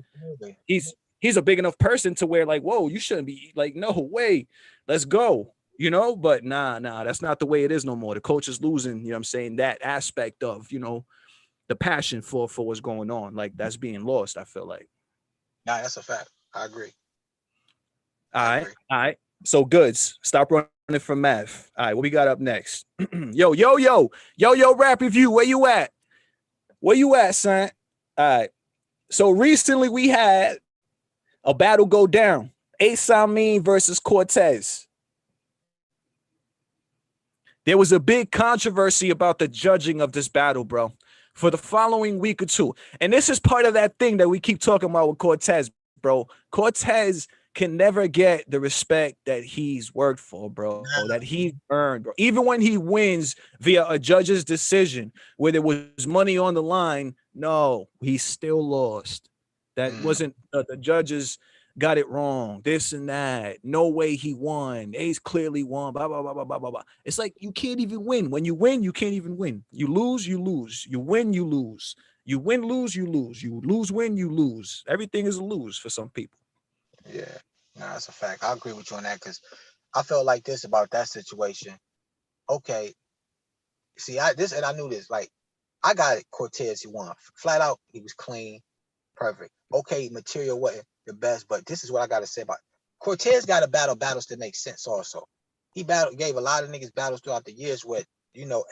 he's a big enough person to where like, whoa, you shouldn't be like, no way, let's go. You know, but nah, that's not the way it is no more. The coach is losing. You know what I'm saying? That aspect of, you know, the passion for what's going on, like that's being lost. I feel like. Nah, that's a fact. I agree. All right. So Goods, stop running from Math. All right, what we got up next? Yo, rap review. Where you at? Where you at, son? All right. So recently we had a battle go down. Ace Amin versus Cortez. There was a big controversy about the judging of this battle, bro, for the following week or two. And this is part of that thing that we keep talking about with Cortez, bro. Cortez can never get the respect that he's worked for, bro, that he earned, bro. Even when he wins via a judge's decision where there was money on the line, no, he still lost. That Mm, wasn't the judges got it wrong, this and that. No way he won. Ace clearly won. Blah blah blah blah blah blah blah. It's like you can't even win. When you win, you can't even win. You lose, you lose. You win, you lose. You win, lose, you lose. You lose, win, you lose. Everything is a lose for some people. yeah, nah, that's a fact. I agree with you on that because I felt like this about that situation. Okay, see, I knew this. Like, I got it. Cortez, he won flat out. He was clean, perfect. Okay, material wasn't the best, but this is what I got to say about Cortez. Got to battle battles that make sense. Also, he gave a lot of niggas battles throughout the years where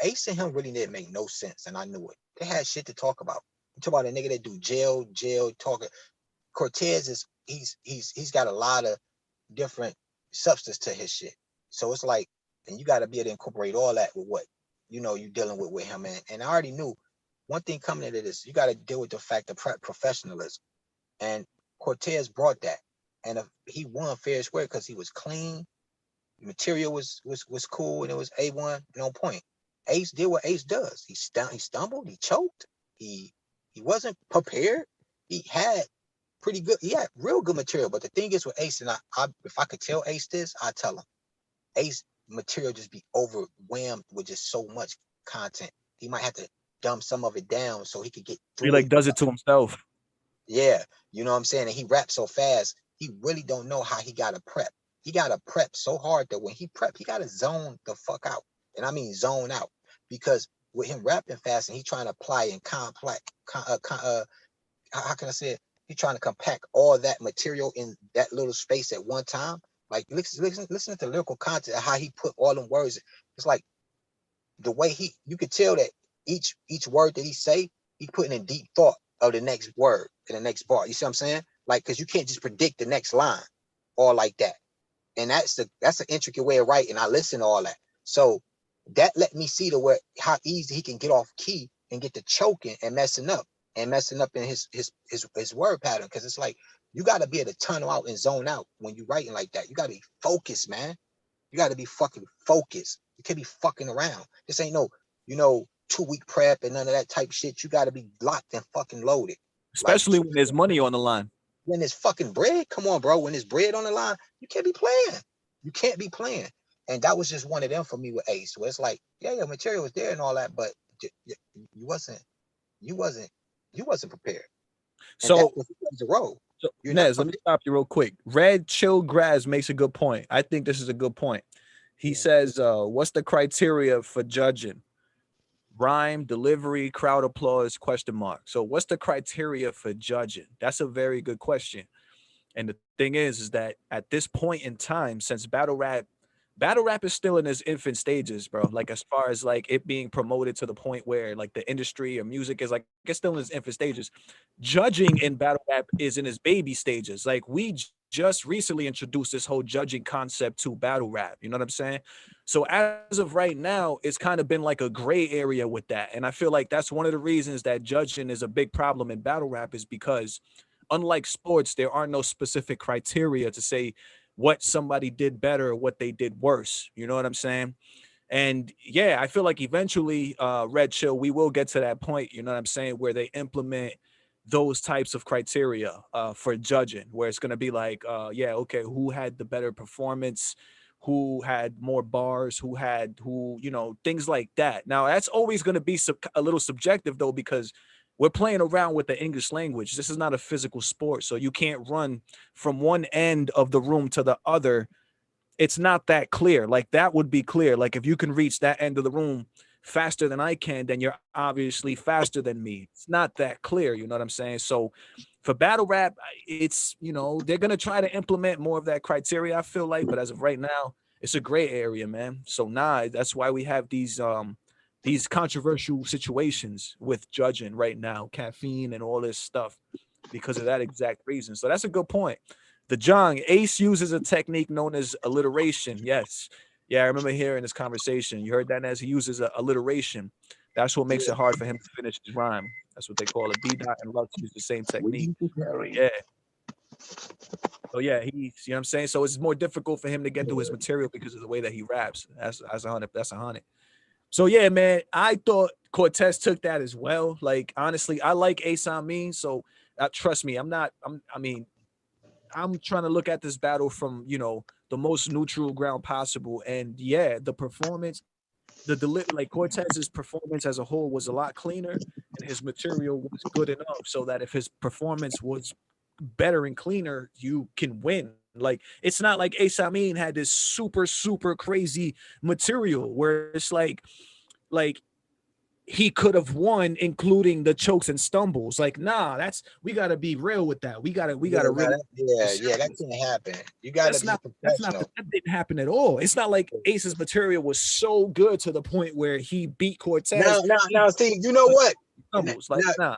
Ace and him really didn't make no sense, and I knew it. They had shit to talk about. You talk about a nigga that do jail talking. Cortez is he's got a lot of different substance to his shit. So it's like, and you got to be able to incorporate all that with what you dealing with him. And I already knew one thing coming into this, you got to deal with the fact of professionalism. And Cortez brought that, and he won fair and square because he was clean. The material was cool, and it was A1 and on point. Ace did what Ace does. He stumbled, he choked, he wasn't prepared. He had pretty good. He had real good material. But the thing is with Ace, and if I could tell Ace this, I'd tell him. Ace material just be overwhelmed with just so much content. He might have to dumb some of it down so he could get He through like it. does it to himself. Yeah, you know what I'm saying? And he raps so fast, he really don't know how he got to prep. He got to prep so hard that when he prep, he got to zone the fuck out. And I mean zone out. Because with him rapping fast and he trying to apply in complex, how can I say it? He's trying to compact all that material in that little space at one time. Like listen to the lyrical content, how he put all them words. It's like the way you could tell that each word that he say, he putting in deep thought of the next word and the next bar. You see what I'm saying? Like, because you can't just predict the next line all like that. And that's an intricate way of writing. I listen to all that. So that let me see how easy he can get off key and get to choking and messing up in his word pattern. Because it's like you got to be able to tunnel out and zone out when you're writing like that. You got to be focused, man. You got to be fucking focused. You can't be fucking around. This ain't no 2-week prep and none of that type shit. You got to be locked and fucking loaded. Like Especially when there's money on the line. when there's fucking bread, come on, bro. When there's bread on the line, you can't be playing. You can't be playing. And that was just one of them for me with Ace, where it's like, yeah, your material was there and all that, but you wasn't, you wasn't, you wasn't prepared. And that So, was the road. You're not Nez, let me prepared. stop you real quick. Red Chill Graz makes a good point. I think this is a good point. He Yeah. says, what's the criteria for judging? Rhyme, delivery, crowd applause, question mark. So what's the criteria for judging? That's a very good question. And the thing is that at this point in time, since battle rap is still in its infant stages, bro. Like as far as like it being promoted to the point where like the industry or music is like it's still in its infant stages. Judging in battle rap is in its baby stages. Like we just recently introduced this whole judging concept to battle rap. You know what I'm saying? So as of right now, it's kind of been like a gray area with that. And I feel like that's one of the reasons that judging is a big problem in battle rap is because unlike sports, there are no specific criteria to say what somebody did better or what they did worse. You know what I'm saying? And yeah, I feel like eventually, Red Chill, we will get to that point, you know what I'm saying, where they implement those types of criteria for judging, where it's going to be like, yeah, okay, who had the better performance, who had more bars, things like that. Now, that's always going to be a little subjective, though, because we're playing around with the English language. This is not a physical sport, so you can't run from one end of the room to the other. It's not that clear. Like that would be clear. Like if you can reach that end of the room faster than I can, then you're obviously faster than me. It's not that clear. You know what I'm saying? So for battle rap, it's, they're going to try to implement more of that criteria, I feel like. But as of right now, it's a gray area, man. So that's why we have these controversial situations with judging right now, caffeine and all this stuff. because of that exact reason. So that's a good point. The John Ace uses a technique known as alliteration. Yes. Yeah, I remember hearing this conversation. You heard that as he uses alliteration. That's what makes it hard for him to finish his rhyme. That's what they call it. B dot and Lux use the same technique. Yeah. So yeah, he's, you know what I'm saying? So it's more difficult for him to get through his material because of the way that he raps. That's 100. That's 100. So yeah, man, I thought Cortez took that as well. Like honestly, I like Ace Amin, so trust me, I mean, I'm trying to look at this battle from, the most neutral ground possible. And yeah, the performance, like Cortez's performance as a whole was a lot cleaner, and his material was good enough so that if his performance was better and cleaner, you can win. Like it's not like Ace Amin had this super super crazy material where it's like he could have won, including the chokes and stumbles. Like, nah, we gotta be real with that. We gotta really that can't happen. You gotta be professional. That didn't happen at all. It's not like Ace's material was so good to the point where he beat Cortez. Now, see, you know what? Stumbles. Like, nah.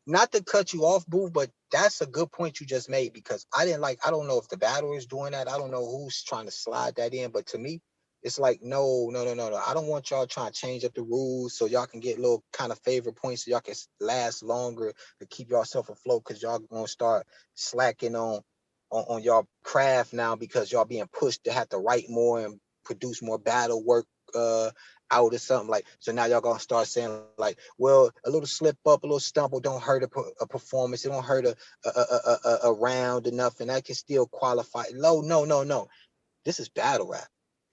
Not to cut you off, Boo, but that's a good point you just made, because I don't know if the battle is doing that. I don't know who's trying to slide that in, but to me, it's like, no. I don't want y'all trying to change up the rules so y'all can get little kind of favorite points so y'all can last longer to keep yourself afloat, because y'all gonna start slacking on y'all craft now because y'all being pushed to have to write more and produce more battle work out or something. Like, so now y'all gonna start saying like, well, a little slip up, a little stumble don't hurt a performance, it don't hurt a round enough, and I can still qualify. No, this is battle rap.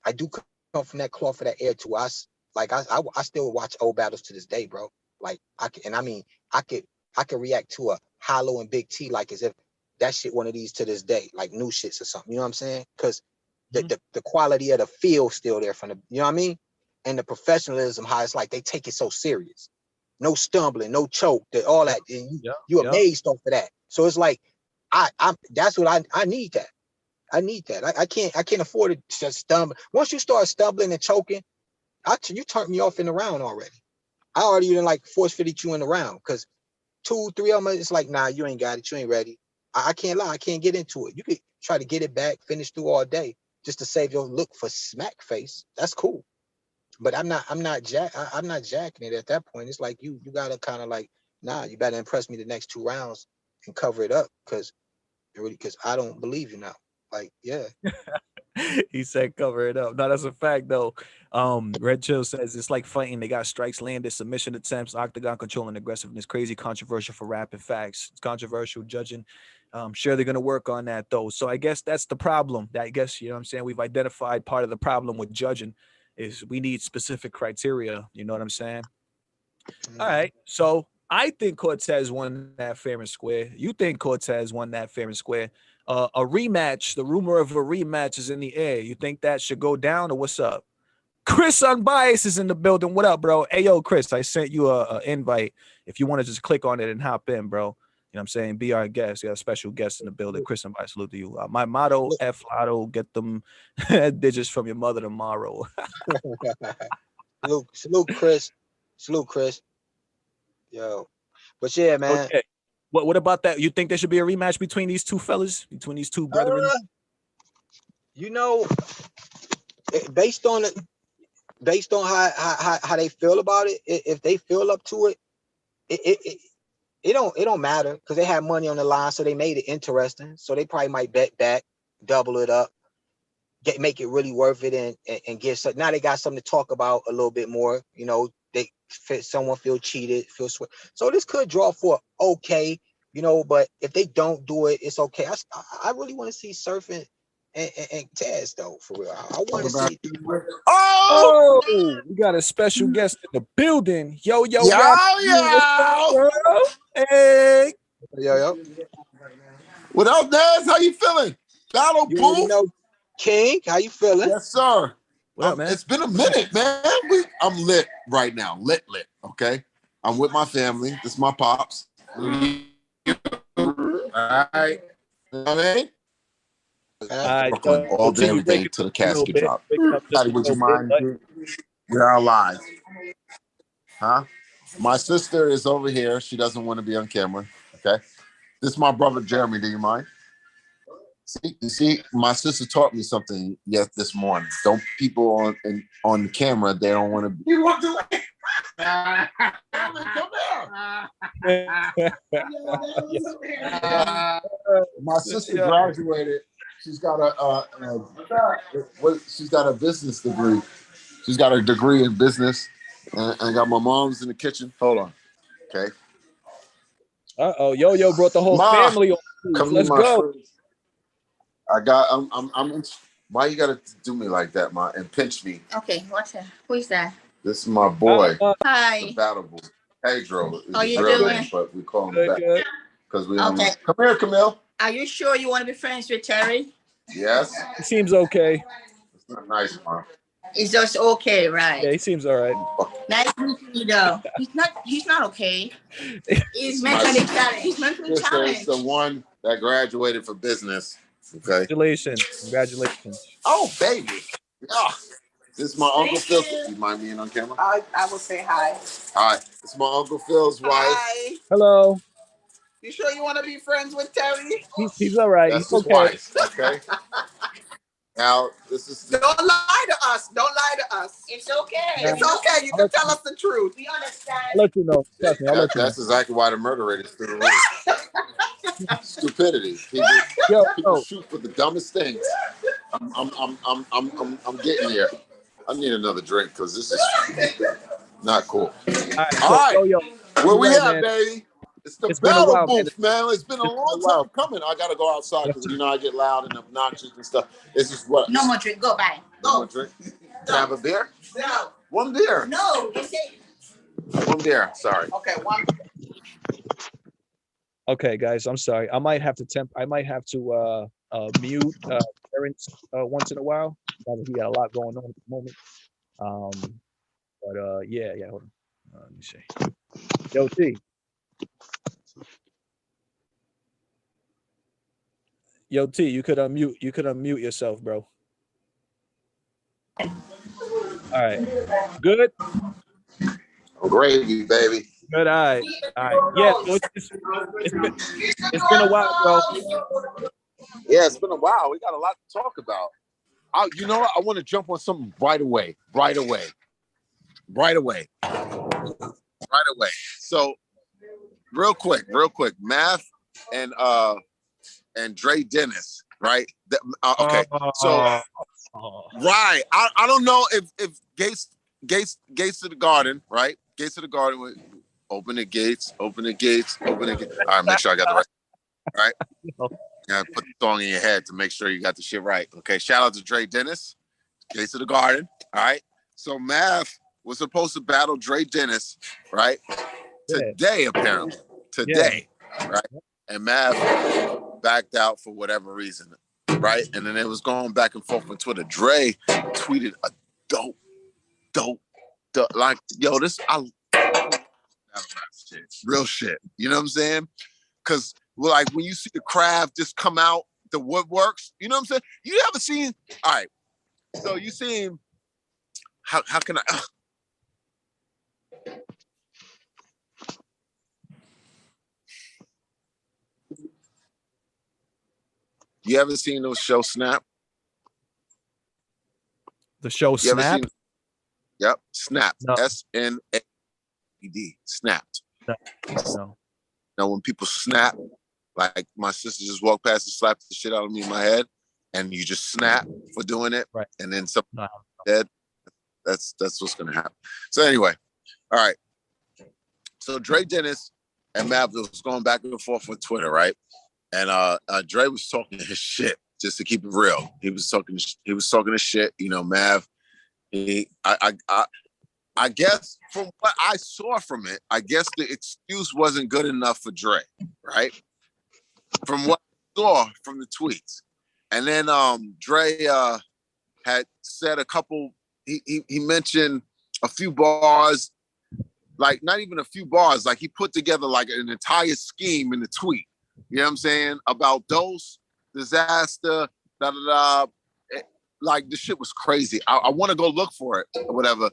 I do come from that cloth for that air too. I still watch old battles to this day, bro. Like I could react to a Hollow and Big T like as if that shit one of these to this day, like new shits or something. You know what I'm saying? Because the quality of the feel still there from the, you know what I mean? And the professionalism, how it's like they take it so serious. No stumbling, no choke, all that. And you amazed off of that. So it's like I'm that's what I need that. I need that. I can't afford to just stumble. Once you start stumbling and choking, you turned me off in the round already. I already didn't like force fitted you in the round, because 2, 3 of them, it's like, nah, you ain't got it. You ain't ready. I can't lie. I can't get into it. You could try to get it back, finish through all day just to save your look for smack face. That's cool. But I'm not jacking it at that point. It's like you gotta kind of like, nah, you better impress me the next 2 rounds and cover it up, because I don't believe you now. Like, yeah. He said cover it up. No, that's a fact though. Red Chill says it's like fighting. They got strikes landed, submission attempts, octagon control, and aggressiveness. Crazy controversial for rapping facts. It's controversial judging. Sure they're gonna work on that though. So I guess that's the problem. I guess, you know what I'm saying, we've identified part of the problem with judging is we need specific criteria. You know what I'm saying? All right. So I think Cortez won that fair and square. You think Cortez won that fair and square? A rematch, the rumor of a rematch is in the air. You think that should go down, or what's up? Chris Unbiased is in the building. What up, bro? Hey, yo, Chris, I sent you a invite. If you want to just click on it and hop in, bro. You know what I'm saying? Be our guest. You got a special guest in the building. Chris Unbiased, salute to you. My motto, F Lotto, get them digits from your mother tomorrow. Salute, Chris. Salute, Chris. Yo. But yeah, man. Okay. What about that? You think there should be a rematch between these two fellas, between these two brethren? You know, based on how they feel about it, if they feel up to it don't matter, because they had money on the line, so they made it interesting. So they probably might bet back, double it up, make it really worth it, and get some. Now they got something to talk about a little bit more. You know, someone feel cheated, feel sweat. So this could draw for okay, you know. But if they don't do it, it's okay. I really want to see Surfing and Taz though, for real. I want to see. Oh, we got a special guest in the building. Yo, hey, yo. What up, Naz? How you feeling? Battle Booth. King, how you feeling? Yes, sir. What up, man? It's been a minute, man. I'm lit right now. Lit. Okay. I'm with my family. This is my pops. All right. You know what I mean? Brooklyn all day, every day to the casket drop. Patty, would you mind? We are live. Huh? My sister is over here. She doesn't want to be on camera. Okay. This is my brother Jeremy. Do you mind? See, my sister taught me something this morning. Don't people on the camera, they don't want to be. You want to my sister graduated. She's got she's got a business degree. She's got a degree in business, and got my mom's in the kitchen. Hold on, okay. Yo-Yo brought the whole family on. Let's go. Friends. I'm why you gotta do me like that, Ma, and pinch me? Okay, who is that? This is my boy. Hi. The Battle Pedro is How his you real doing? name, but we call him Bat because we don't Okay. Come here, Camille. Are you sure you want to be friends with Terry? Yes. He seems okay. It's not nice, Ma. It's just okay, right? Yeah, he seems all right. Nice meeting you, though. He's not okay. He's mentally challenged. He's mentally challenged. This is the one that graduated for business. Okay. Congratulations. Oh, baby. Yeah. This is my Uncle Phil. You mind being on camera? I will say hi. Hi. This is my Uncle Phil's wife. Hi. Hello. You sure you want to be friends with Terry? He's all right. That's He's his wife. Okay. Now, this is. Don't lie to us. Don't lie to us. It's okay. It's okay. You can tell us the truth. We understand. I'll let you know. Trust me, I'll let you know. That's exactly why the murder rate is through the roof. Stupidity. People shoot for the dumbest things. I'm getting there. I need another drink because this is not cool. All right. Yo, where we at, man. baby? It's the It's been a battle while, booth, man. It's been a long time coming. I gotta go outside because I get loud and obnoxious and stuff. This is what. No more drink. Go, bye. No more drink. Can I have a beer? No. One beer. No, you say. One beer. Sorry. Okay, one. Okay, guys, I'm sorry. I might have to mute Terrence once in a while. He got a lot going on at the moment. But yeah, hold on. Let me see. Yo, T. Yo, T, you could unmute yourself, bro. All right. Good? Gravy, baby. Good, all right. Yeah, so it's been a while, bro. Yeah, it's been a while. We got a lot to talk about. You know what? I want to jump on something right away. So, real quick, Math and Dre Dennis, right? Okay, so right. I don't know if Gates to the Garden, right? Gates to the Garden would open the gates. All right, make sure I got the right. Yeah, put the song in your head to make sure you got the shit right. Okay, shout out to Dre Dennis, Gates of the Garden. All right. So Math was supposed to battle Dre Dennis, right? Today, apparently. Right? And Math backed out for whatever reason, right? And then it was going back and forth on Twitter. Dre tweeted a dope, like, yo, this shit, real shit. You know what I'm saying? Because like when you see the craft just come out the woodworks, you know what I'm saying? You ever seen? All right, so you seen? How can I? You ever seen those show Snap? The show Snap? Yep, Snapped. No. SNAPD. Snapped. No. Now, when people snap, like my sister just walked past and slapped the shit out of me in my head, and you just snap for doing it, right? And then something dead. That's what's gonna happen. So anyway, all right. So Dre Dennis and Mav was going back and forth on Twitter, right? And Dre was talking his shit, just to keep it real. He was talking his shit. You know, Mav. I guess from what I saw from it, I guess the excuse wasn't good enough for Dre, right? From what I saw from the tweets. And then Dre had said a couple, he mentioned a few bars, like not even a few bars, like he put together like an entire scheme in the tweet. You know what I'm saying? About dose, disaster, like the shit was crazy. I want to go look for it or whatever,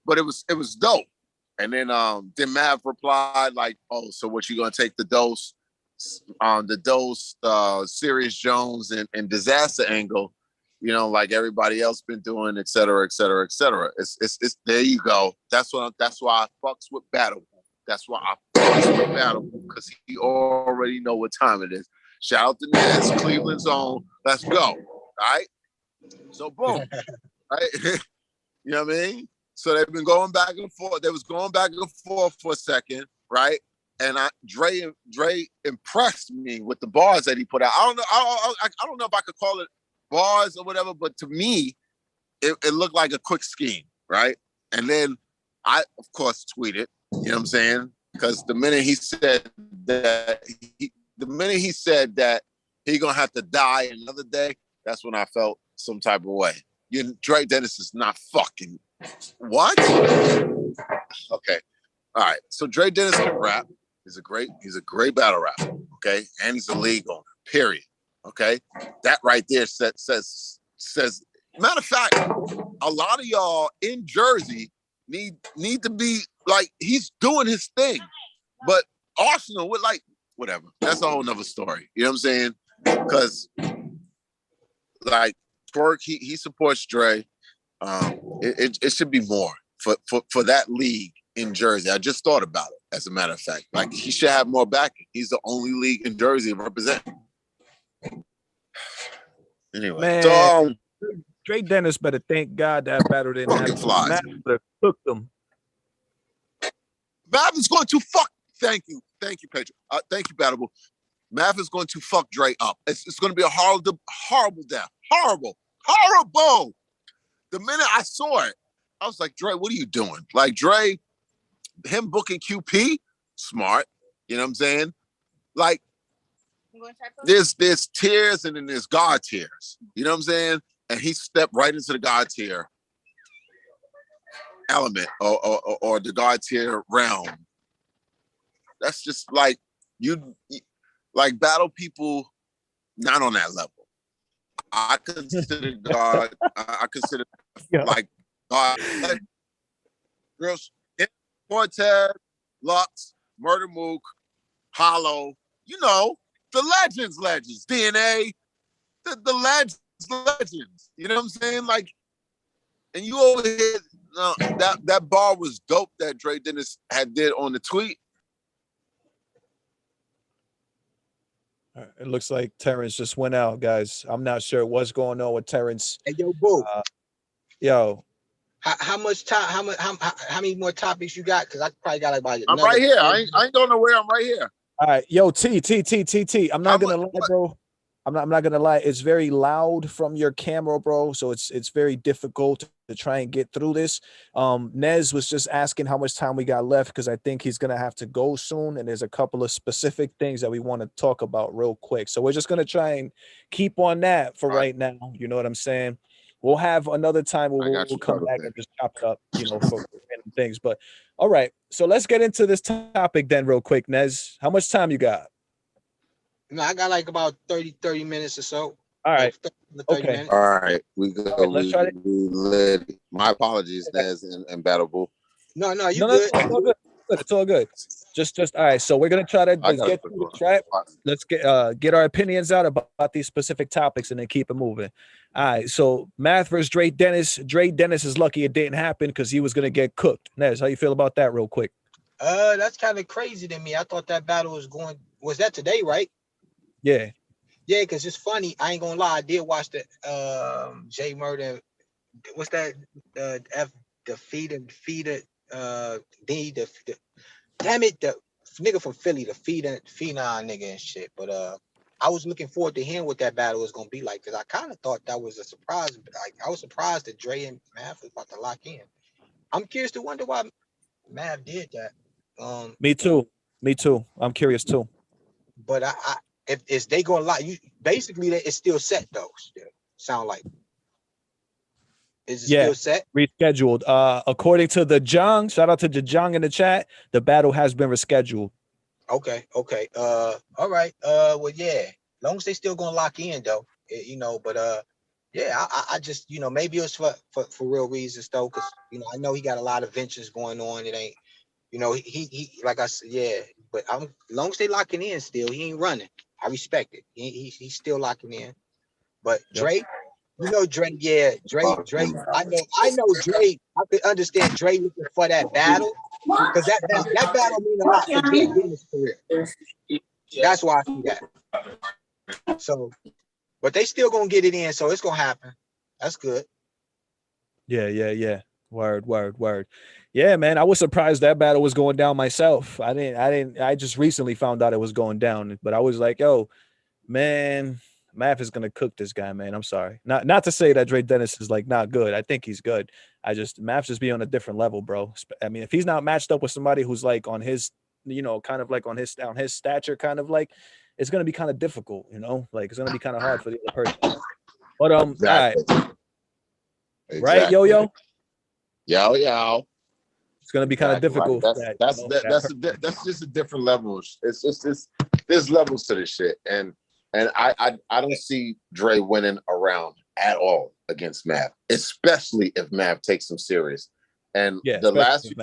but it was dope. And then Mav replied like, "Oh, so what, you gonna take the dose the Dose, Sirius Jones, and Disaster angle, like everybody else been doing, et cetera, et cetera, et cetera. It's there you go. That's why I fucks with Battle. That's why I fucks with Battle, because he already know what time it is. Shout out to Nets, Cleveland's own. Let's go. All right. So boom. Right. You know what I mean? So they've been going back and forth. They was going back and forth for a second, right? And Dre impressed me with the bars that he put out. I don't know. I don't know if I could call it bars or whatever, but to me, it looked like a quick scheme, right? And then I, of course, tweeted. You know what I'm saying? Because the minute he said that he gonna have to die another day, that's when I felt some type of way. Dre Dennis is not fucking what? Okay. All right. So Dre Dennis can rap. He's a great battle rapper. Okay. And he's a league owner. Period. Okay. That right there says matter of fact, a lot of y'all in Jersey need to be like, he's doing his thing. But Arsenal with whatever. That's a whole nother story. You know what I'm saying? Because Twerk, he supports Dre. It should be more for that league in Jersey. I just thought about it, as a matter of fact. He should have more backing. He's the only league in Jersey representing. Anyway, Man, so Dre Dennis better thank God that battle didn't happen. flies. Matt would have cooked them. Mav is going to fuck. Thank you, Pedro. Thank you, Battable. Mav is going to fuck Dre up. It's going to be a horrible death. Horrible. The minute I saw it, I was like, Dre, what are you doing? Dre, him booking QP, smart. You know what I'm saying? There's tiers and then there's God tiers. You know what I'm saying? And he stepped right into the God tier element or the God tier realm. That's just you battle people not on that level. I consider God. I consider God. Girls, Cortez, Lux, Murder Mook, Hollow. The legends. DNA. The legends. You know what I'm saying? And you over here. No, that bar was dope that Dre Dennis had did on the tweet. It looks like Terrence just went out, guys. I'm not sure what's going on with Terrence. Hey, yo, boo. Yo. How much time? How many more topics you got? Because I probably got about. I'm right here. I ain't going nowhere. I'm right here. All right, yo, T. I'm not gonna lie, bro. I'm not gonna lie. It's very loud from your camera, bro. So it's very difficult to try and get through this. Nez was just asking how much time we got left because I think he's gonna have to go soon, and there's a couple of specific things that we want to talk about real quick. So we're just gonna try and keep on that for right now. You know what I'm saying? We'll have another time where we'll come back and just chop it up, for random things. But all right, so let's get into this topic then real quick, Nez. How much time you got? No, I got about 30 minutes or so. All right. 30 minutes. All right. We go. Right, let's try to... My apologies, Nez and Battleable. No, you good. It's all good. It's all good. Just all right. So we're gonna try to just get through this, right? Let's get our opinions out about these specific topics and then keep it moving. All right. So Math versus Dre Dennis. Dre Dennis is lucky it didn't happen because he was gonna get cooked. Nez, how you feel about that, real quick? That's kind of crazy to me. I thought that battle was that today, right? Yeah. Yeah, because it's funny. I ain't gonna lie. I did watch the J Murder. What's that? Damn it, the nigga from Philly, the Phenon nigga and shit. But I was looking forward to hearing what that battle was gonna be like because I kind of thought that was a surprise. I was surprised that Dre and Mav was about to lock in. I'm curious to wonder why Mav did that. Me too. I'm curious too. But if they gonna lock you, basically it's still set though. Still sound like. Is it still set? Rescheduled. According to the Jung, shout out to the Jung in the chat, the battle has been rescheduled. Okay. All right. Well, yeah. Long as they still gonna lock in though, But yeah, I just maybe it was for real reasons though, because I know he got a lot of ventures going on. It ain't You know, he like I said, yeah. But as long as they locking in still, he ain't running. I respect it. He's still locking in. But Yep. Drake, you know Drake, yeah, Drake. I know Drake. I could understand Drake looking for that battle because that battle mean a lot for Drake Dennis' career. That's why I see that. So, but they still gonna get it in, so it's gonna happen. That's good. Yeah. Word. Yeah, man. I was surprised that battle was going down myself. I just recently found out it was going down, but I was like, yo, man, Math is gonna cook this guy, man. I'm sorry. Not to say that Drake Dennis is like not good. I think he's good. Math just be on a different level, bro. I mean, if he's not matched up with somebody who's like on his, kind of like on his stature, kind of like, it's gonna be kind of difficult, like it's gonna be kind of hard for the other person. But Exactly. all right, Exactly. right, Yo-Yo? Yo. It's gonna be kind of difficult. That's just a different level. It's just there's levels to this shit, and I don't see Dre winning around at all against Mav, especially if Mav takes him serious. And the last few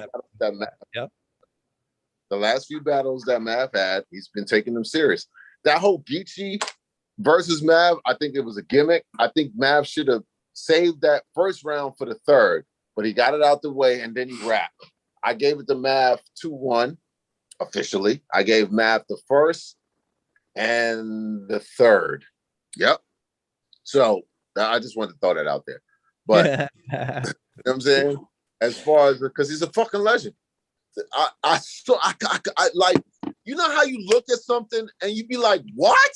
battles that Mav had, he's been taking them serious. That whole Geechee versus Mav, I think it was a gimmick. I think Mav should have saved that first round for the third, but he got it out the way and then he rapped. I gave it to Mav 2-1 officially. I gave Mav the first and the third. Yep. So I just wanted to throw that out there. But you know what I'm saying? As far as, because he's a fucking legend. I like, you know how you look at something and you be like, what?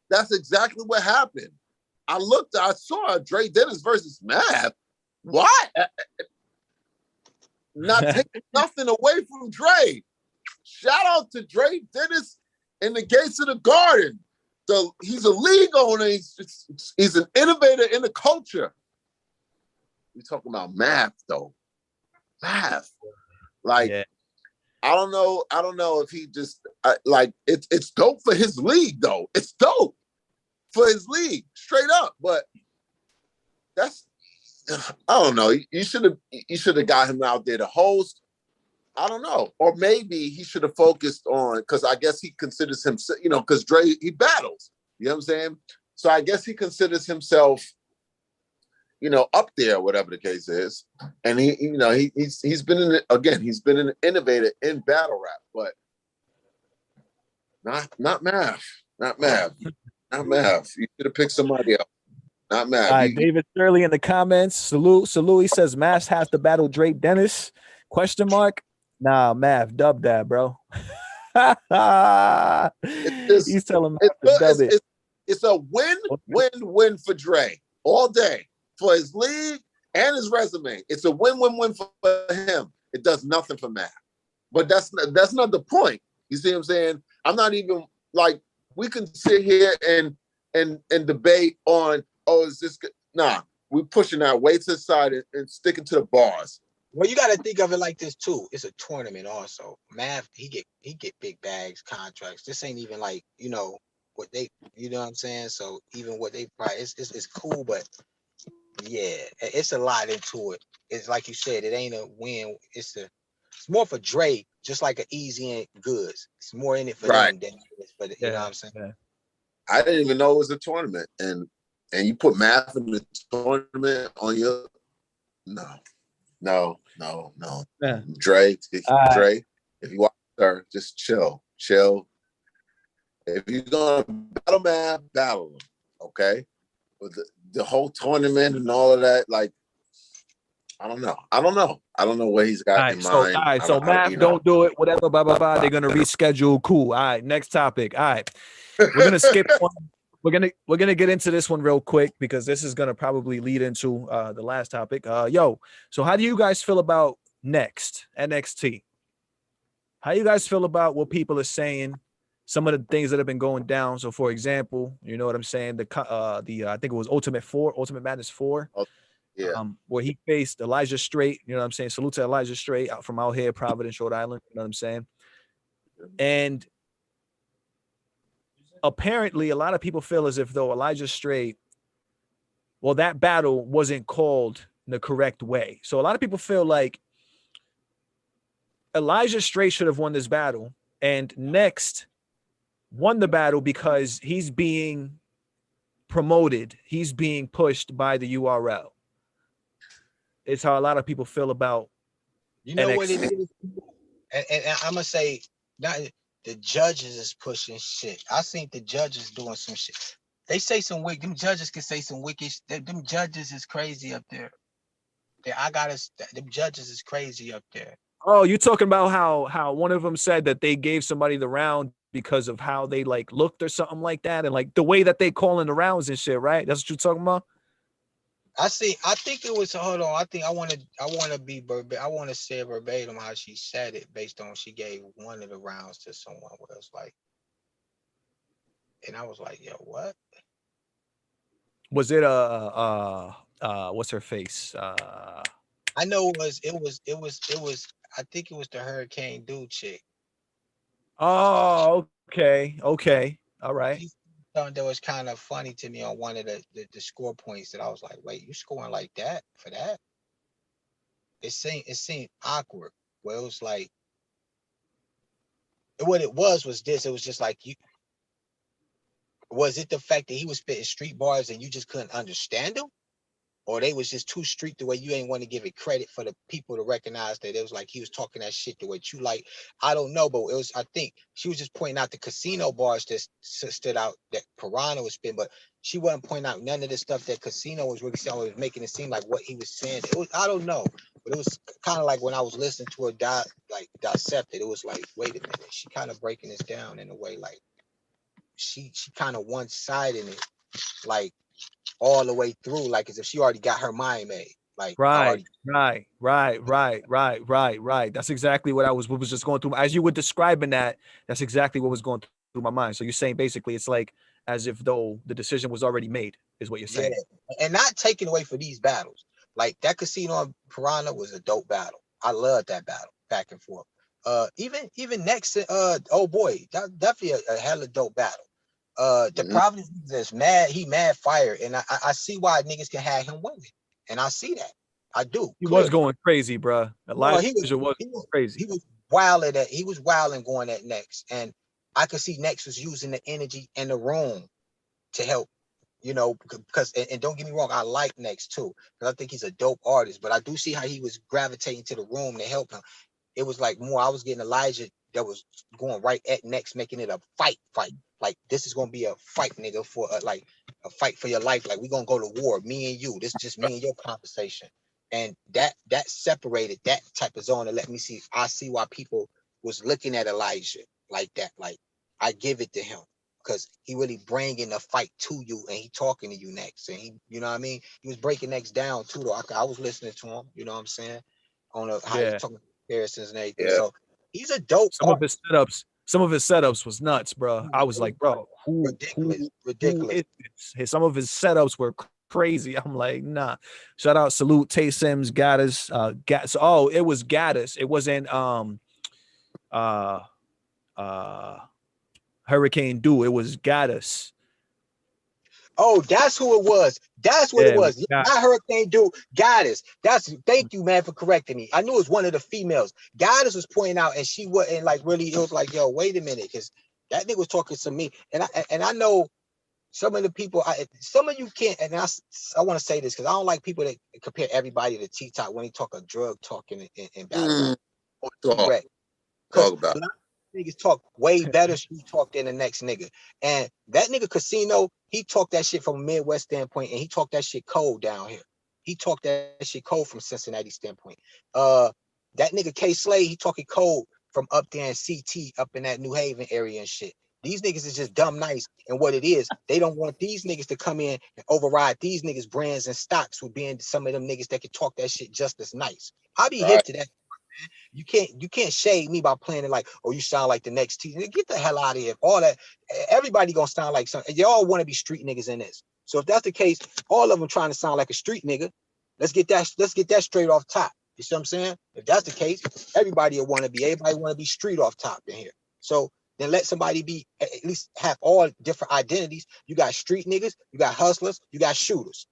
That's exactly what happened. I saw Dre Dennis versus Mav. What? Not taking nothing away from Dre. Shout out to Dre Dennis in the Gates of the Garden. He's a league owner. He's an innovator in the culture. We talking about Mav though. Mav. Like, yeah. I don't know if he just like it's dope for his league though. It's dope for his league, straight up. But that's, I don't know. You should have got him out there to host. I don't know. Or maybe he should have focused on, because I guess he considers himself, because Dre, he battles. You know what I'm saying? So I guess he considers himself, up there, whatever the case is. And he's been an innovator in battle rap, but not Mav. Not Mav. Not Mav. You should have picked somebody else. Not Mav. All right, David Shirley in the comments. Salute. He says Mav has to battle Drake Dennis. ? Nah, Mav, dub that, bro. He's telling Mav to dub it. It's a win for Dre all day, for his league and his resume. It's a win for him. It does nothing for Mav. But that's not the point. You see what I'm saying? I'm not even like, we can sit here and debate on, is this good? Nah, we're pushing that way to the side and sticking to the bars. Well, you got to think of it like this too. It's a tournament also. Mav, he get big bags, contracts. This ain't even like, what they, you know what I'm saying? So even what they price, it's cool, but yeah, it's a lot into it. It's like you said, it ain't a win. It's more for Drake, just like an Easy and Goods. It's more in it for them than it is for the, you know what I'm saying? Yeah. I didn't even know it was a tournament, and you put Mav in the tournament on your no. Yeah. Dre, if you watch her, just chill. If you're gonna battle Mav, battle him, okay? But the whole tournament and all of that, like, I don't know. I don't know what he's got in mind. All right, so Mav, don't do it. Whatever, blah, blah, blah. They're gonna reschedule. Cool. All right, next topic. All right, we're gonna skip one. We're gonna get into this one real quick because this is gonna probably lead into the last topic. So how do you guys feel about NXT? How you guys feel about what people are saying? Some of the things that have been going down. So, for example, you know what I'm saying? I think it was Ultimate Madness 4. Oh, yeah. Where he faced Elijah Straight. You know what I'm saying? Salute to Elijah Straight from out here, Providence, Rhode Island. You know what I'm saying? And apparently, a lot of people feel as if though Elijah Straight, well, that battle wasn't called the correct way. So a lot of people feel like Elijah Straight should have won this battle, and Next won the battle because he's being promoted. He's being pushed by the URL. It's how a lot of people feel about You know what it NXT. is? And I'm gonna say, not the judges is pushing shit. I think the judges doing some shit. They say some wicked. Them judges can say some wicked. Them judges is crazy up there. Them judges is crazy up there. Oh, you talking about how one of them said that they gave somebody the round because of how they like looked or something like that, and like the way that they calling the rounds and shit, right? That's what you're talking about. I think it was. Hold on. I want to say verbatim how she said it based on she gave one of the rounds to someone where it's like, and I was like, yo, what? Was it what's her face? I know it was. I think it was the Hurricane Dude chick. Oh, okay, all right. She thought that was kind of funny to me on one of the score points that I was like, wait, you scoring like that for that? It seemed awkward. Well, it was like what it was this. It was just like you. Was it the fact that he was spitting street bars and you just couldn't understand him? Or they was just too street the way you ain't want to give it credit for the people to recognize that it was like he was talking that shit the way you like. I don't know, but it was, I think she was just pointing out the casino bars that stood out that Piranha was spitting, but she wasn't pointing out none of the stuff that Casino was really saying. It was making it seem like what he was saying. It was, I don't know, but it was kind of like when I was listening to her dissect it, it was like, wait a minute, she kind of breaking this down in a way like she kind of one-sided it, like all the way through, like as if she already got her mind made. Like Right. That's exactly what was just going through. As you were describing that, that's exactly what was going through my mind. So you're saying basically it's like as if though the decision was already made, is what you're saying. Yeah. And not taking away for these battles. Like that Casino on Piranha was a dope battle. I loved that battle back and forth. Even next oh boy, that definitely a hella dope battle. The problem is this mad, he mad fire, and I see why niggas can have him winning, and I see that. I do. He was going crazy, bro. Elijah was going crazy. He was wilding at. He was wilding going at Next, and I could see Next was using the energy in the room to help. You know, because and don't get me wrong, I like Next too, because I think he's a dope artist. But I do see how he was gravitating to the room to help him. It was like more. I was getting Elijah that was going right at Next, making it a fight. Like this is gonna be a fight, nigga, for like a fight for your life. Like we gonna go to war, me and you. This is just me and your conversation. And that separated that type of zone and let me see. I see why people was looking at Elijah like that. Like I give it to him because he really bringing the fight to you and he talking to you Next. And he, you know what I mean? He was breaking Next down too. Though I was listening to him. You know what I'm saying? On how he talking comparisons and everything. Yeah. So he's a dope. Some of his setups was nuts, bro. I was like, bro, ridiculous. Who is this? Some of his setups were crazy. I'm like, nah. Shout out, salute, Tay Sims, Gaddis, oh, it was Gaddis. It wasn't Hurricane Dew. It was Gaddis. Oh, that's who it was. That's what it was. Not Hurricane Dude. Goddess. Thank you, man, for correcting me. I knew it was one of the females. Goddess was pointing out, and she wasn't like really. It was like, yo, wait a minute, because that nigga was talking to me, and I know some of the people. Some of you can't, and I want to say this because I don't like people that compare everybody to T-Top when he talk a drug talking in battle. Talk about. Niggas talk way better street talk than the next nigga. And that nigga Casino, he talked that shit from a Midwest standpoint, and he talked that shit cold down here. He talked that shit cold from Cincinnati standpoint. That nigga K Slade, he talking cold from up there in CT, up in that New Haven area and shit. These niggas is just dumb nice. And what it is, they don't want these niggas to come in and override these niggas' brands and stocks with being some of them niggas that can talk that shit just as nice. I be hip to that. You can't shade me by playing it like, oh, you sound like the next T. Get the hell out of here. All that, everybody gonna sound like something. They all want to be street niggas in this. So if that's the case, all of them trying to sound like a street nigga. Let's get that straight off top. You see what I'm saying? If that's the case, everybody will want to be. Everybody want to be street off top in here. So then let somebody be at least have all different identities. You got street niggas, you got hustlers, you got shooters.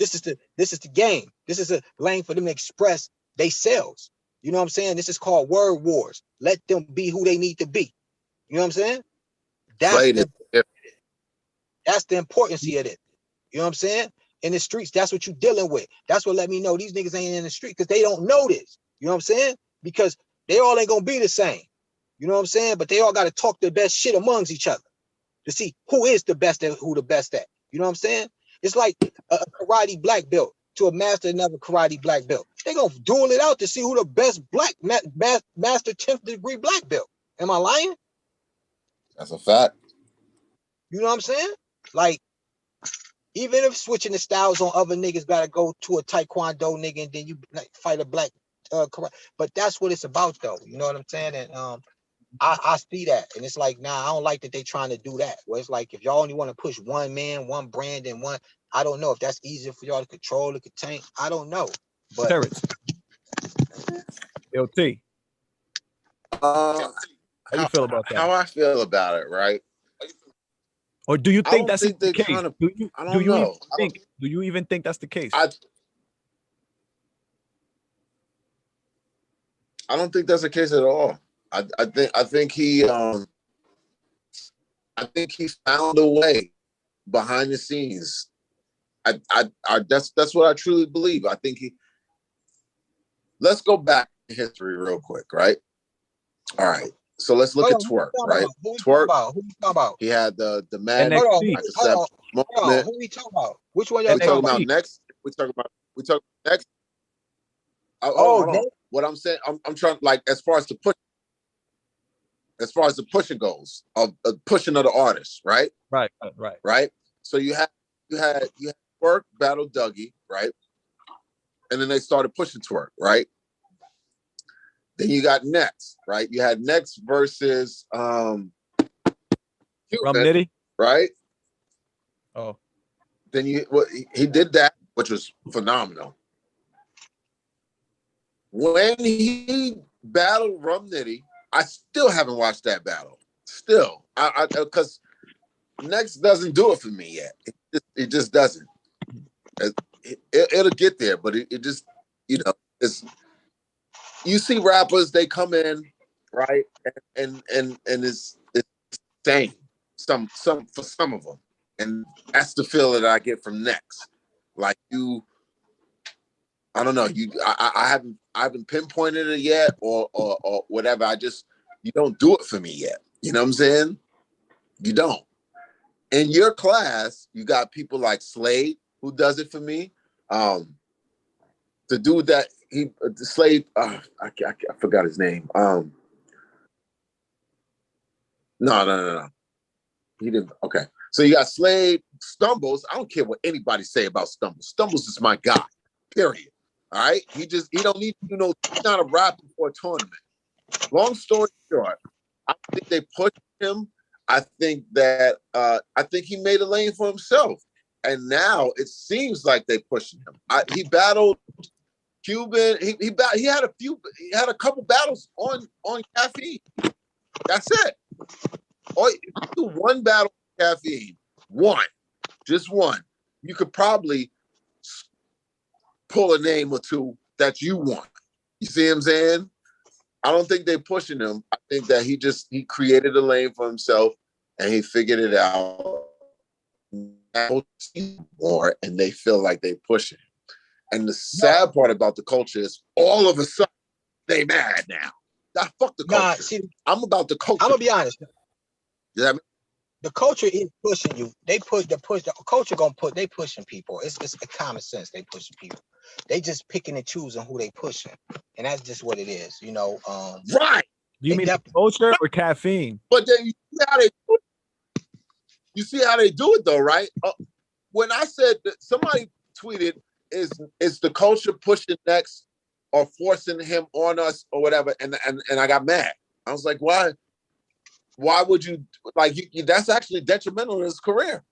This is the game. This is a lane for them to express they selves. You know what I'm saying? This is called word wars. Let them be who they need to be. You know what I'm saying? That's Played it. that's the importance of it. You know what I'm saying? In the streets, that's what you're dealing with. That's what let me know these niggas ain't in the street because they don't know this. You know what I'm saying? Because they all ain't gonna be the same. You know what I'm saying? But they all got to talk their best shit amongst each other to see who is the best at who the best at. You know what I'm saying? It's like a karate black belt to a master another karate black belt. They gonna duel it out to see who the best black master 10th degree black belt. Am I lying? That's a fact. You know what I'm saying? Like, even if switching the styles on other niggas gotta go to a taekwondo nigga and then you like, fight a black karate. But that's what it's about though. You know what I'm saying? And I see that, and it's like, nah, I don't like that they trying to do that. Where it's like, if y'all only want to push one man, one brand, and one, I don't know if that's easier for y'all to control, to contain. I don't know, but Terrence. LT. How you feel about that? How I feel about it, right? Or do you I think don't that's think the they're case? trying to. I Do don't you know. even think? Do you even think that's the case? I don't think that's the case at all. I think he found a way behind the scenes. That's what I truly believe. I think he. Let's go back in history real quick, right? All right. So let's look at Twerk, right? Twerk. Who we talking about? He had the mad NXT. moment. Who we talking about? Which one y'all We talking talking about about? next. We talking about next. Hold on. What I'm saying, I'm trying, like, as far as the pushing goes, of pushing of the artists, right? Right. So you had Twerk battle Dougie, right? And then they started pushing Twerk, right? Then you got Next, right? You had Next versus Rum Cuban, Nitty, right? Oh, Then he did that, which was phenomenal. When he battled Rum Nitty, I still haven't watched that battle. Still, because Next doesn't do it for me yet. It just doesn't. It'll get there, but it just, it's. You see rappers, they come in, right, and it's insane. Some for some of them, and that's the feel that I get from Next. Like I don't know. I haven't pinpointed it yet, or whatever. You don't do it for me yet. You know what I'm saying? You don't. In your class, you got people like Slade who does it for me. The dude that Slade, I forgot his name. No. He didn't. Okay. So you got Slade, Stumbles. I don't care what anybody say about Stumbles. Stumbles is my guy. Period. All right. He don't need to he's not a rapper for a tournament. Long story short, I think they pushed him. I think he made a lane for himself. And now it seems like they pushing him. He battled Cuban. He had a couple battles on Caffeine. That's it. Or do one battle on Caffeine. Just one. You could probably pull a name or two that you want. You see what I'm saying? I don't think they're pushing him. I think that he created a lane for himself and he figured it out more, and they feel like they push him. And the sad part about the culture is all of a sudden they mad now. Fuck the culture. I'm about the culture. I'm gonna be honest. Yeah, the culture is pushing you. The culture they pushing people. It's a common sense. They pushing people. They just picking and choosing who they pushing, and that's just what it is. Right. Do you mean culture or Caffeine? But then you see how they do it. You see how they do it though, right? When I said that, somebody tweeted, is the culture pushing Next or forcing him on us or whatever, and I got mad. I was like, why? Why would you that's actually detrimental to his career.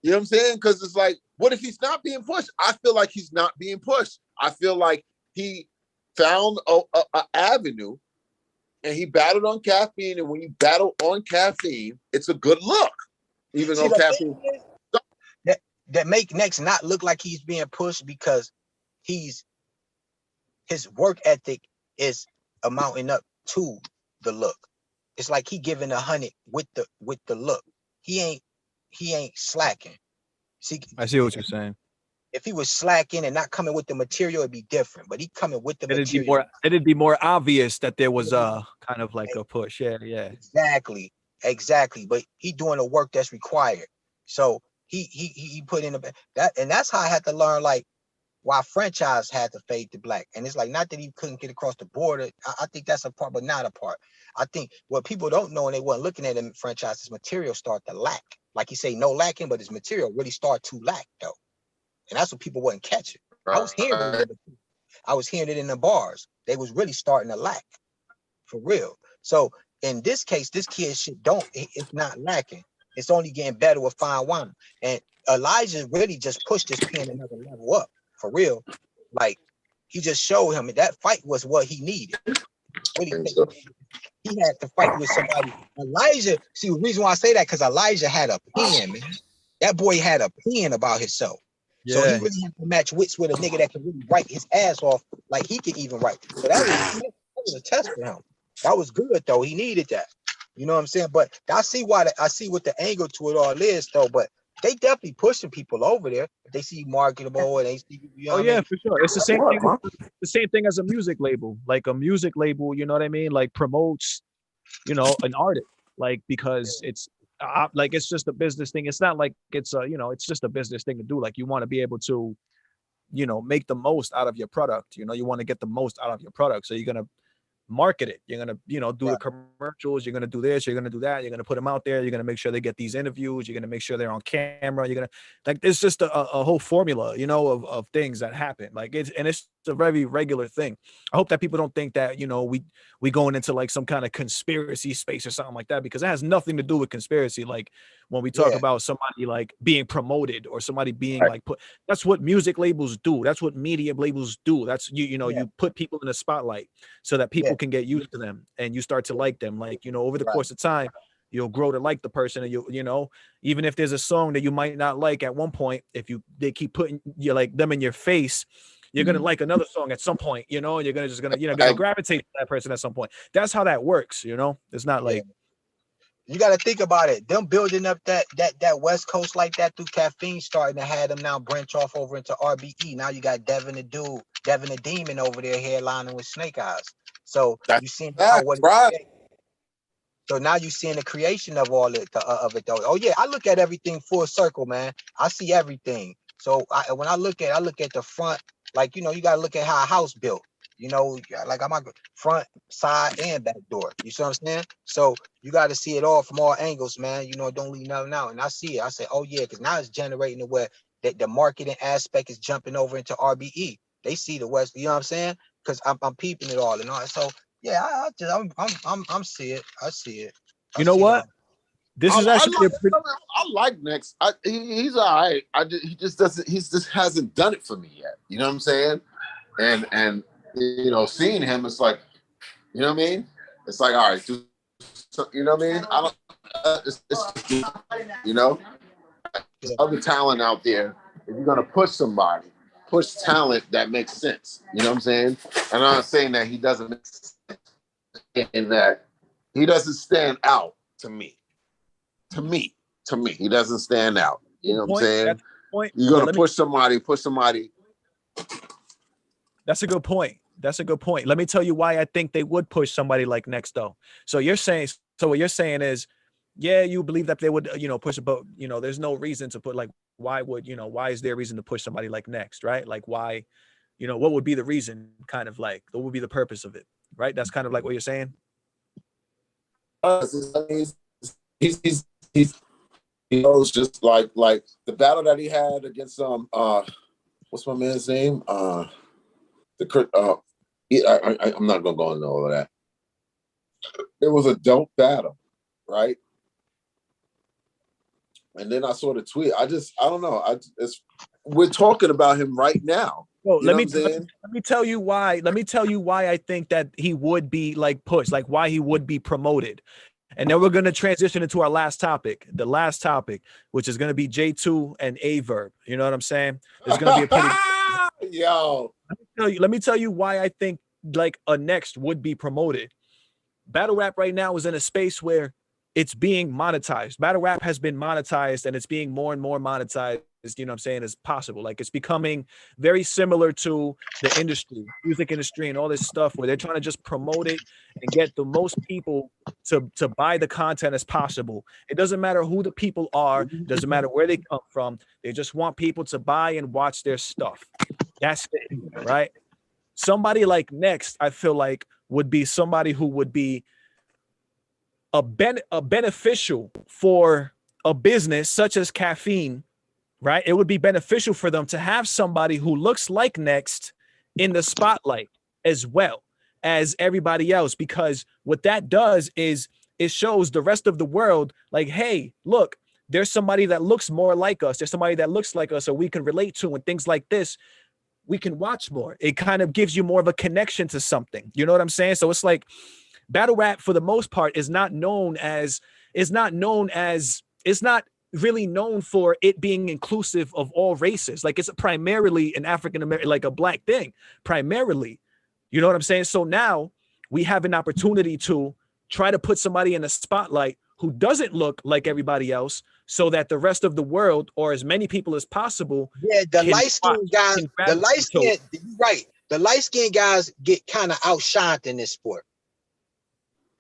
You know what I'm saying? Because it's like, what if he's not being pushed? I feel like he's not being pushed. I feel like he found a avenue and he battled on Caffeine. And when you battle on Caffeine, it's a good look. Even though Caffeine that make Next not look like he's being pushed because his work ethic is amounting up to the look. It's like he giving 100 with the look. He ain't slacking. See, I see what you're saying. if he was slacking and not coming with the material, it'd be different. But he coming with the material. It'd be more obvious that there was a kind of like a push. Yeah, yeah. Exactly. But he doing the work that's required. So he put in that, and that's how I had to learn like why franchise had to fade to black. And it's like not that he couldn't get across the border. I think that's a part, but not a part. I think what people don't know and they weren't looking at him franchise, his material start to lack. Like you say, no lacking, but his material really start to lack though. And that's what people wasn't catching. I was hearing it in the bars. They was really starting to lack for real. So in this case, this kid shit it's not lacking. It's only getting better with fine wine. And Elijah really just pushed this pen another level up for real. Like he just showed him that fight was what he needed. He had to fight with somebody. Elijah, see the reason why I say that, because Elijah had a pen, man. That boy had a pen about himself. Yeah. So he really had to match wits with a nigga that can really write his ass off like he can even write. So that was a test for him. That was good though. He needed that. You know what I'm saying? But I see what the angle to it all is though. But they definitely pushing people over there. If they see you marketable and they see you know. Oh yeah, for sure. It's the same thing. The same thing as a music label. Like a music label, you know what I mean? Like promotes, you know, an artist. Like because it's like it's just a business thing. It's not like it's a, you know, it's just a business thing to do. Like you want to be able to, you know, make the most out of your product. You know, you want to get the most out of your product. So you're gonna market it. You're gonna, you know, do the commercials. You're gonna do this. You're gonna do that. You're gonna put them out there. You're gonna make sure they get these interviews. You're gonna make sure they're on camera. You're gonna like it's just a whole formula, you know, of things that happen. Like it's a very regular thing. I hope that people don't think that, you know, we going into like some kind of conspiracy space or something like that, because it has nothing to do with conspiracy. Like when we talk about somebody like being promoted or somebody being like put, that's what music labels do. That's what media labels do. That's you know, you put people in the spotlight so that people can get used to them and you start to like them. Like, you know, over the course of time, you'll grow to like the person, and you know, even if there's a song that you might not like at one point, if they keep putting you like them in your face, you're gonna like another song at some point, you know, and you're gonna gravitate to that person at some point. That's how that works, you know. It's not like you got to think about it. Them building up that West Coast like that through caffeine, starting to have them now branch off over into RBE. Now you got Devin the Demon over there headlining with Snake Eyes. So you seeing So now you're seeing the creation of all of it though. Oh yeah, I look at everything full circle, man. I see everything. So when I look at the front, like, you know, you got to look at how a house built. You know, like I'm front, side, and back door. You see what I'm saying? So you got to see it all from all angles, man. You know, don't leave nothing out. And I see it. I say, oh yeah, because now it's generating it where the marketing aspect is jumping over into RBE. They see the West. You know what I'm saying? Because I'm peeping it all and all. So yeah, I'm see it. I see it. You know what? This is actually I like Next. He's all right. He just hasn't done it for me yet. You know what I'm saying? And you know, seeing him, it's like, you know what I mean? It's like, all right, you know what I mean? I don't. It's you know, there's other talent out there. If you're gonna push somebody, push talent that makes sense. You know what I'm saying? And I'm not saying that he doesn't make sense, in that he doesn't stand out to me. To me, he doesn't stand out. You know what I'm saying? You're gonna push somebody. That's a good point. Let me tell you why I think they would push somebody like Next though. So what you're saying is, yeah, you believe that they would, you know, push it, but you know, there's no reason to put like, why is there a reason to push somebody like Next, right? Like why, you know, what would be the reason? Kind of like, what would be the purpose of it, right? That's kind of like what you're saying. He's he knows, just like the battle that he had against what's my man's name? I'm not gonna go into all of that. It was a dope battle, right? And then I saw the tweet. I don't know. We're talking about him right now. Well, let me tell you why. Let me tell you why I think that he would be like pushed, like why he would be promoted. And then we're going to transition into our last topic, which is going to be J2 and Averb. You know what I'm saying? There's going to be a pretty yo. Let me tell you why I think like a Next would be promoted. Battle rap right now is in a space where it's being monetized. Battle rap has been monetized and it's being more and more monetized, you know what I'm saying, as possible. Like it's becoming very similar to the industry, music industry and all this stuff where they're trying to just promote it and get the most people to buy the content as possible. It doesn't matter who the people are, it doesn't matter where they come from. They just want people to buy and watch their stuff. That's it, right? Somebody like Next, I feel like would be somebody who would be a beneficial for a business such as Caffeine, right? It would be beneficial for them to have somebody who looks like Next in the spotlight as well as everybody else, because what that does is it shows the rest of the world like, hey, look, there's somebody that looks more like us. There's somebody that looks like us or we can relate to, and things like this. We can watch more. It kind of gives you more of a connection to something. You know what I'm saying? So it's like battle rap for the most part is not really known for it being inclusive of all races. Like it's primarily an African American, like a black thing, primarily. You know what I'm saying? So now we have an opportunity to try to put somebody in the spotlight who doesn't look like everybody else, so that the rest of the world, or as many people as possible, Yeah, the light-skinned guys, you're right. The light-skinned guys get kind of outshined in this sport.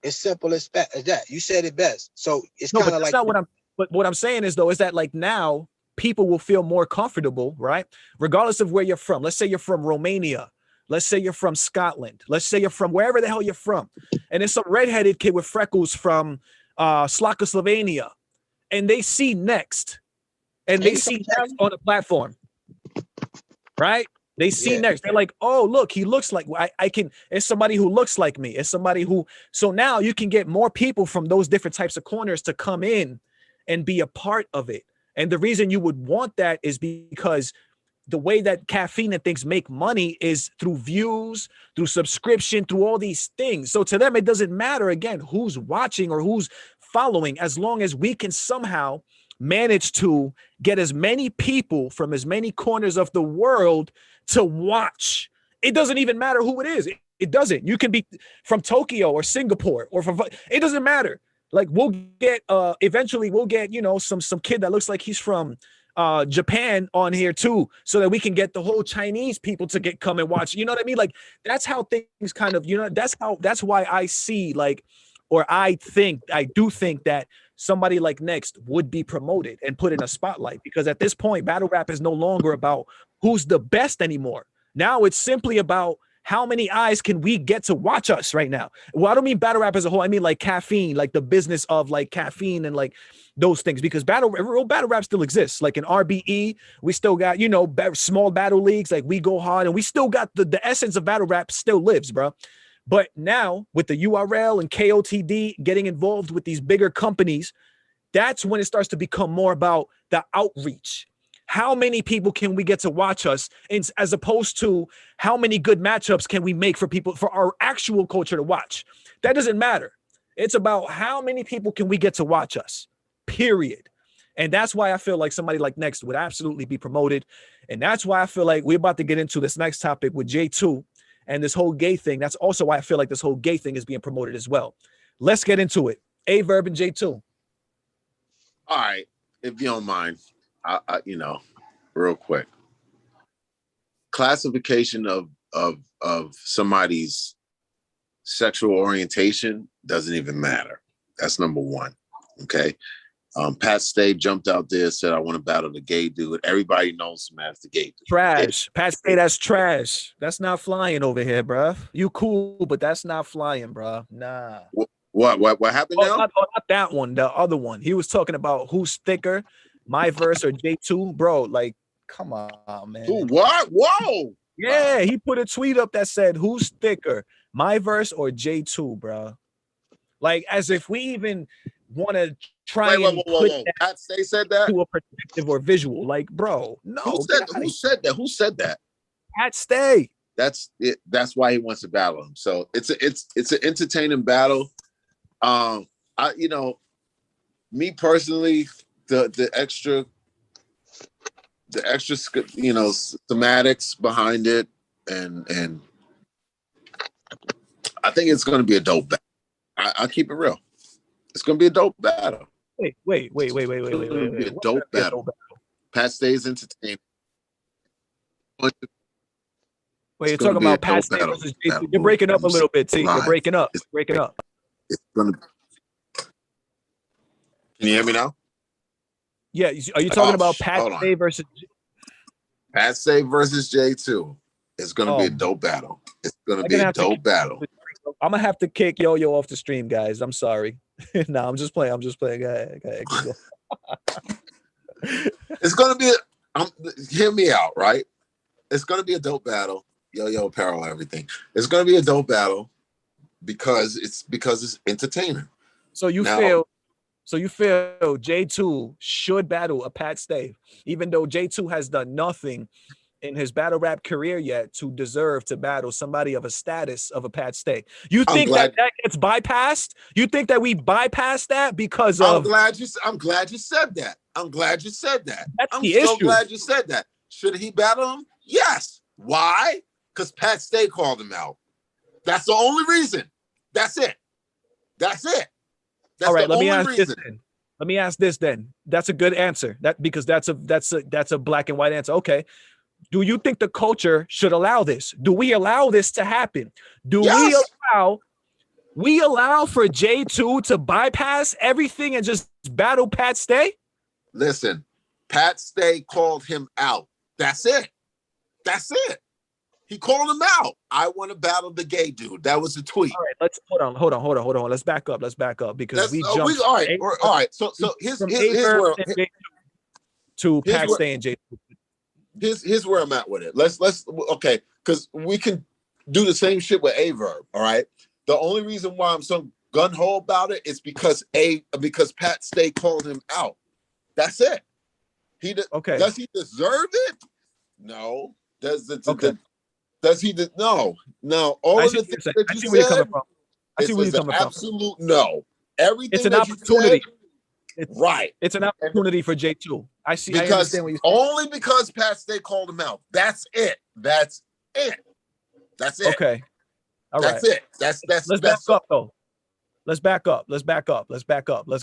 It's simple as that. You said it best. So it's kind of like not what I'm saying is though, is that like now people will feel more comfortable, right? Regardless of where you're from. Let's say you're from Romania. Let's say you're from Scotland. Let's say you're from wherever the hell you're from. And it's some redheaded kid with freckles from Slovenia. And they see Next. And they see Next on the platform. Right? They see Next. They're like, oh, look, he looks like it's somebody who looks like me. It's somebody who, so now you can get more people from those different types of corners to come in and be a part of it. And the reason you would want that is because the way that Caffeine and things make money is through views, through subscription, through all these things. So to them, it doesn't matter, again, who's watching or who's following, as long as we can somehow manage to get as many people from as many corners of the world to watch. It doesn't even matter who it is. It doesn't. You can be from Tokyo or Singapore or from, it doesn't matter. Like we'll get, eventually we'll get, you know, some kid that looks like he's from Japan on here too, so that we can get the whole Chinese people to come and watch. You know what I mean? Like that's how things kind of, you know, that's why I see like, or I do think that somebody like Next would be promoted and put in a spotlight, because at this point, battle rap is no longer about who's the best anymore. Now it's simply about how many eyes can we get to watch us right now. Well, I don't mean battle rap as a whole. I mean like Caffeine, like the business of like Caffeine and like those things, because real battle rap still exists. Like in RBE, we still got, you know, small battle leagues, like we go hard, and we still got the essence of battle rap still lives, bro. But now with the URL and KOTD getting involved with these bigger companies, that's when it starts to become more about the outreach. How many people can we get to watch us, as opposed to how many good matchups can we make for people, for our actual culture to watch? That doesn't matter. It's about how many people can we get to watch us, period. And that's why I feel like somebody like Next would absolutely be promoted. And that's why I feel like we're about to get into this next topic with J2 and this whole gay thing. That's also why I feel like this whole gay thing is being promoted as well. Let's get into it. A-Verb and J2. All right, if you don't mind, I you know, real quick. Classification of somebody's sexual orientation doesn't even matter. That's number one. Okay. Pat Stay jumped out there, said, I want to battle the gay dude. Everybody knows him as the gay dude. Trash. Pat Stay, that's trash. That's not flying over here, bruh. You cool, but that's not flying, bruh. Nah. What happened now? Not that one, the other one. He was talking about who's thicker, my verse or J2, bro. Like, come on, man. Ooh, what? Whoa. Yeah, he put a tweet up that said, who's thicker, my verse or J2, bro? Like, as if we even want to try and put Pat Stay said that to a perspective or visual. Like, bro, no. Who said that? Who said that? Pat Stay. That's it. That's why he wants to battle him. So it's an entertaining battle. You know, me personally, the extra, you know, thematics behind it, and I think it's going to be a dope battle. I'll keep it real. It's going to be a dope battle. Wait. It's going to be a dope battle. Pat stays entertained. Wait, you're talking about Pat Stay versus JT. You're breaking up a little bit, T. You're breaking up. It's gonna. Can you hear me now? Yeah. Are you talking about Pat Stay versus? Pat Stay versus J2. It's gonna be a dope battle. It's gonna be a dope battle. I'm gonna have to kick Yo-Yo off the stream, guys. I'm sorry. No, I'm just playing. Go ahead. It's gonna be. Hear me out, right? It's gonna be a dope battle. Yo-Yo apparel, everything. It's gonna be a dope battle because it's entertaining. So you feel J2 should battle a Pat Stay, even though J2 has done nothing in his battle rap career yet to deserve to battle somebody of a status of a Pat Stay. You think that gets bypassed? You think that we bypass that because of? I'm glad you said that. I'm glad you said that. I'm so glad you said that. Should he battle him? Yes. Why? Because Pat Stay called him out. That's the only reason. That's it. That's all right. Let me ask reason. this then. Let me ask this then. That's a good answer. Because that's a black and white answer. Okay. Do you think the culture should allow this? Do we allow this to happen? Yes. we allow for J2 to bypass everything and just battle Pat Stay? Listen, Pat Stay called him out. That's it. He called him out. I want to battle the gay dude. That was the tweet. All right, let's hold on. Let's back up because we jumped. All right. So here's where to Pat Stay and J2. Here's where I'm at with it. Let's okay, because we can do the same shit with Averb. All right. The only reason why I'm so gun ho about it is because Pat Stay called him out. That's it. Does he deserve it? No. Does he? No. All of the things that you said. Where you're coming from. I see where you're coming from. Absolute no. Everything. It's an opportunity. Right. It's an opportunity for J2. I understand what you're saying. Only because Pat Stay called him out. That's it. Okay. All right. That's it. Let's back up though. Let's back up. Let's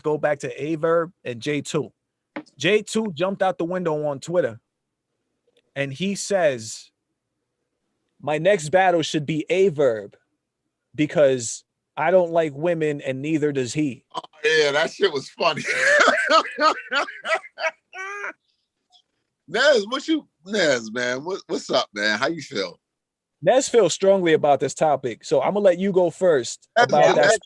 go back to Averb and J2. J2 jumped out the window on Twitter and he says, my next battle should be Averb because I don't like women and neither does he. Oh, yeah, that shit was funny. Nez, man, what's up, man? How you feel? Nez feels strongly about this topic, so I'm gonna let you go first about that.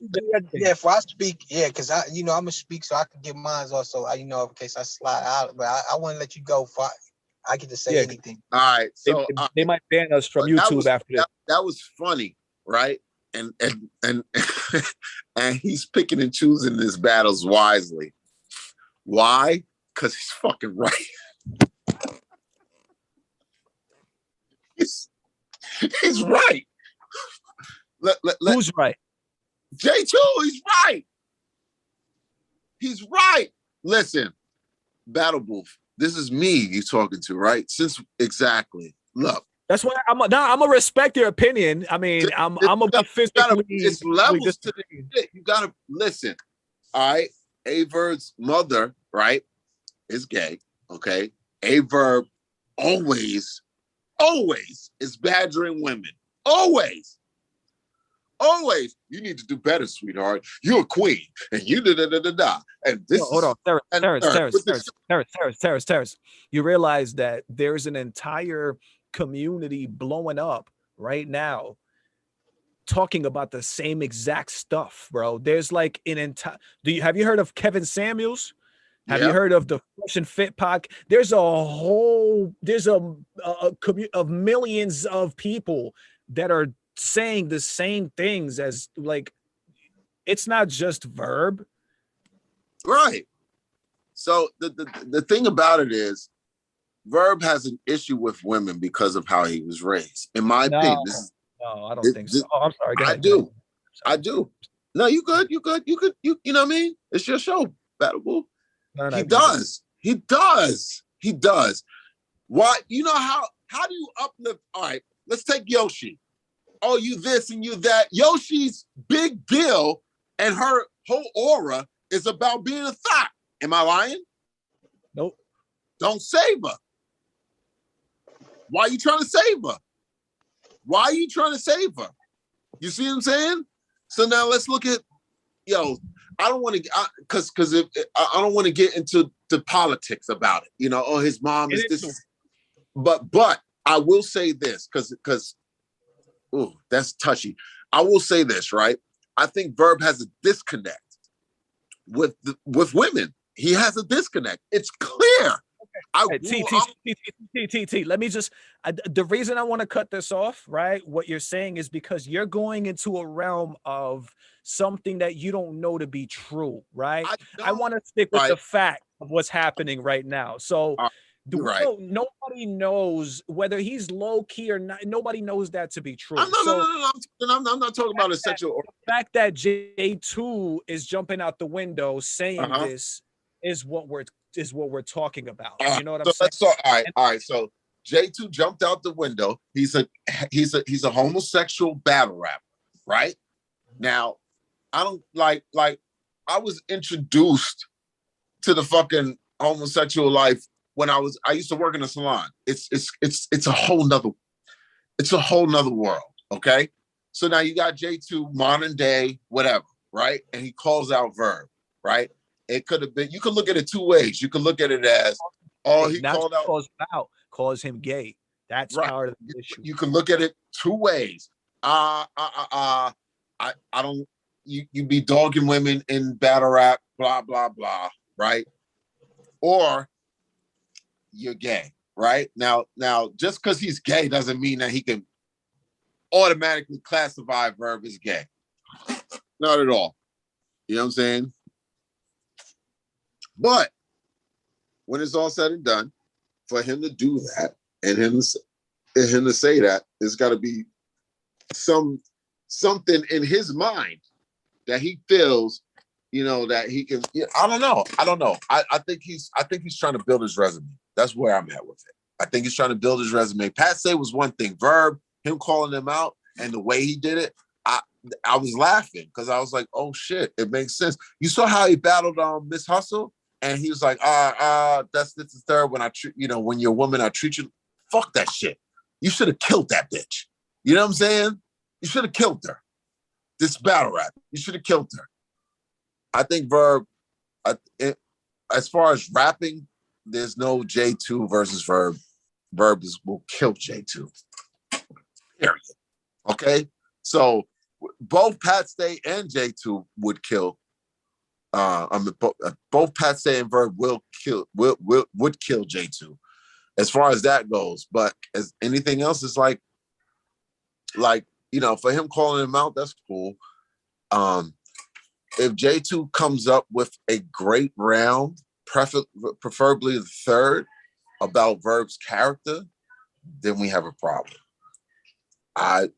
Yeah, if I speak, because I'm gonna speak so I can get mine also. In case I slide out, but I want to let you go. I get to say anything. All right, so they might ban us from YouTube after this. That was funny, right? And and he's picking and choosing his battles wisely. Why? Because he's fucking right. He's right. Who's right? J2, he's right. He's right. Listen, Battle Booth, this is me you talking to, right? Exactly. Look. That's why I'm gonna respect your opinion. I mean, I'm gonna be physically. It's levels to the shit. You gotta listen. All right. Averb's mother, right, is gay. Okay. Averb always is badgering women. Always. You need to do better, sweetheart. You're a queen, and you da. And this. Hold on, Terrence. You realize that there's an entire community blowing up right now talking about the same exact stuff, bro. There's like an entire have you heard of Kevin Samuels? Have you heard of the Fresh and Fit podcast? There's a community of millions of people that are saying the same things as like it's not just Verb. Right. So the thing about it is Verb has an issue with women because of how he was raised. In my opinion, no, I don't think so. Oh, I'm sorry. Go ahead. I do. No, you good. You know what I mean? It's your show, Battle Boo. No, he does. Why? You know how do you uplift? All right, let's take Yoshi. oh, you this and you that. Yoshi's big deal and her whole aura is about being a thought. Am I lying? Nope. Don't save her. Why are you trying to save her? Why are you trying to save her? You see what I'm saying? So now let's look at, I don't want to, because if I don't want to get into the politics about it. Oh, his mom is this, but I will say this because that's touchy. I will say this, right? I think Verb has a disconnect with women. He has a disconnect. It's clear. Let me just, the reason I want to cut this off, right? What you're saying is because you're going into a realm of something that you don't know to be true, right? I want to stick with the fact of what's happening right now. So nobody knows whether he's low key or not. Nobody knows that to be true. I'm not talking about a sexual. The fact that J2 is jumping out the window saying this is what we're talking about. You know what I'm saying? All right. So J2 jumped out the window. He's a homosexual battle rapper, right? Now, I don't like I was introduced to the fucking homosexual life when I used to work in a salon. It's a whole nother world. Okay. So now you got J2 modern day, whatever, right? And he calls out Verb, right? It could have been, you could look at it two ways. You could look at it as, he called out. Calls him gay. That's right. Part of the issue. You can look at it two ways. I don't, you be dogging women in battle rap, blah, blah, blah, right? Or you're gay, right? Now, just because he's gay doesn't mean that he can automatically classify Verb as gay. Not at all. You know what I'm saying? But when it's all said and done, for him to do that and him to say that, there's got to be something in his mind that he feels, that he can. I don't know. I think he's trying to build his resume. That's where I'm at with it. I think he's trying to build his resume. Pat Say was one thing. Verb, him calling him out and the way he did it, I was laughing because I was like, oh shit, it makes sense. You saw how he battled Miss Hustle? And he was like, this is third when I treat, when you're a woman, I treat you. Fuck that shit. You should have killed that bitch. You know what I'm saying? You should have killed her. This battle rap, you should have killed her. I think Verb, as far as rapping, there's no J2 versus Verb. Verb will kill J2. Period. Okay? So both Pat Stay and J2 would kill. Both Pat Stay and Verb would kill J2 as far as that goes. But as anything else is like for him calling him out, that's cool. If J2 comes up with a great round, preferably the third, about Verb's character, then we have a problem. I'm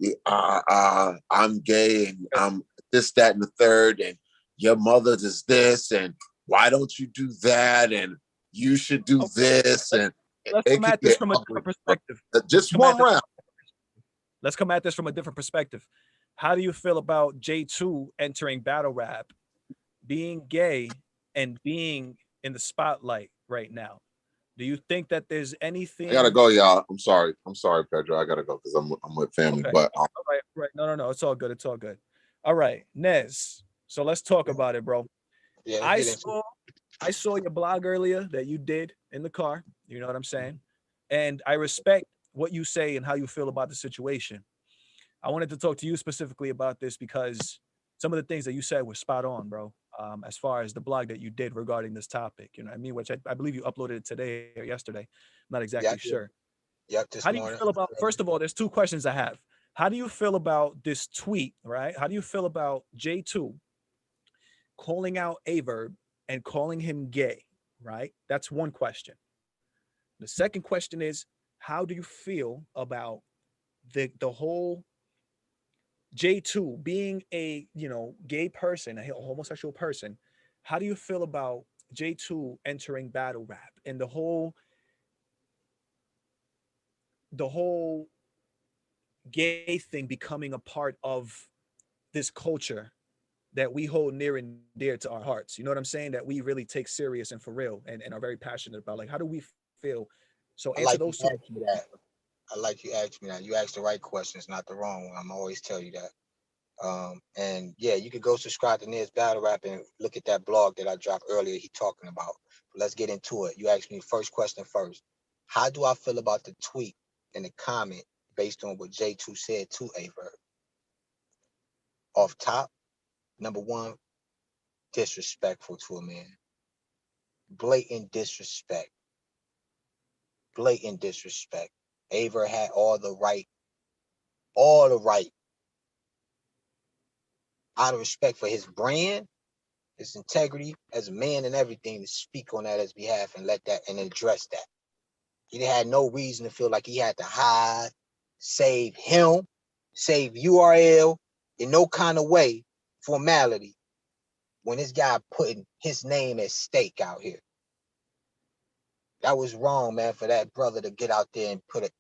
gay and I'm this, that, and the third, and your mother does this, and why don't you do that, and you should do this, and let's come at this from a different perspective. Just one round. Let's come at this from a different perspective. How do you feel about J2 entering battle rap, being gay, and being in the spotlight right now? Do you think that there's anything? I gotta go, y'all. I'm sorry, Pedro. I gotta go because I'm with family. Okay. But all right. No. It's all good. All right, Nez. So let's talk about it, bro. Yeah, I saw your blog earlier that you did in the car. You know what I'm saying? And I respect what you say and how you feel about the situation. I wanted to talk to you specifically about this because some of the things that you said were spot on, bro. As far as the blog that you did regarding this topic, you know what I mean? Which I believe you uploaded it today or yesterday. I'm not exactly sure. Yep. How do you feel about, first of all, there's two questions I have. How do you feel about this tweet, right? How do you feel about J2 calling out Averb and calling him gay, right? That's one question. The second question is, how do you feel about the whole J2 being a, gay person, a homosexual person? How do you feel about J2 entering battle rap and the whole gay thing becoming a part of this culture that we hold near and dear to our hearts. You know what I'm saying? That we really take serious and for real and are very passionate about. Like, how do we feel? So I answer like you those two. asked me that. I like you asked me that. You asked the right questions, not the wrong one. I'm always tell you that. And yeah, you could go subscribe to Ned's Battle Rap and look at that blog that I dropped earlier. He talking about. But let's get into it. You asked me the first question first. How do I feel about the tweet and the comment based on what J2 said to Averb? Off top, number one, disrespectful to a man. Blatant disrespect. Blatant disrespect. Aver had all the right, out of respect for his brand, his integrity as a man and everything, to speak on that as behalf and let that and address that. He had no reason to feel like he had to hide, save him, save URL in no kind of way, formality, when this guy putting his name at stake out here. That was wrong, man, for that brother to get out there and put a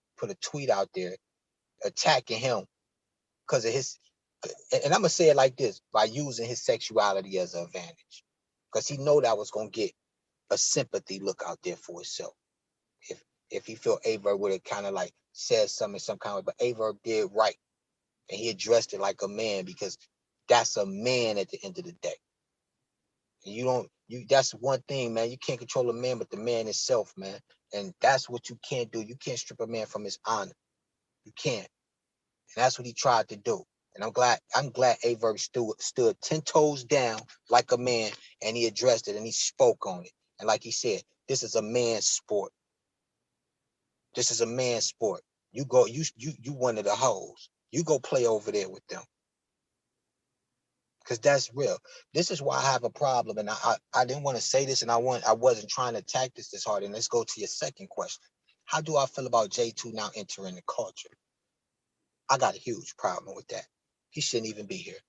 tweet out there attacking him because of his, and I'm gonna say it like this, by using his sexuality as an advantage, because he know that was gonna get a sympathy look out there for himself. If he felt Averb would have kind of like said something some kind of way, but Averb did right, and he addressed it like a man, because that's a man at the end of the day. And that's one thing, man. You can't control a man, but the man itself, man. And that's what you can't do. You can't strip a man from his honor. You can't. And that's what he tried to do. And I'm glad Averb stood 10 toes down like a man, and he addressed it and he spoke on it. And like he said, this is a man's sport. This is a man's sport. You one of the hoes. You go play over there with them. Because that's real. This is why I have a problem. And I didn't want to say this, and I wasn't trying to attack this hard. And let's go to your second question. How do I feel about J2 now entering the culture? I got a huge problem with that. He shouldn't even be here.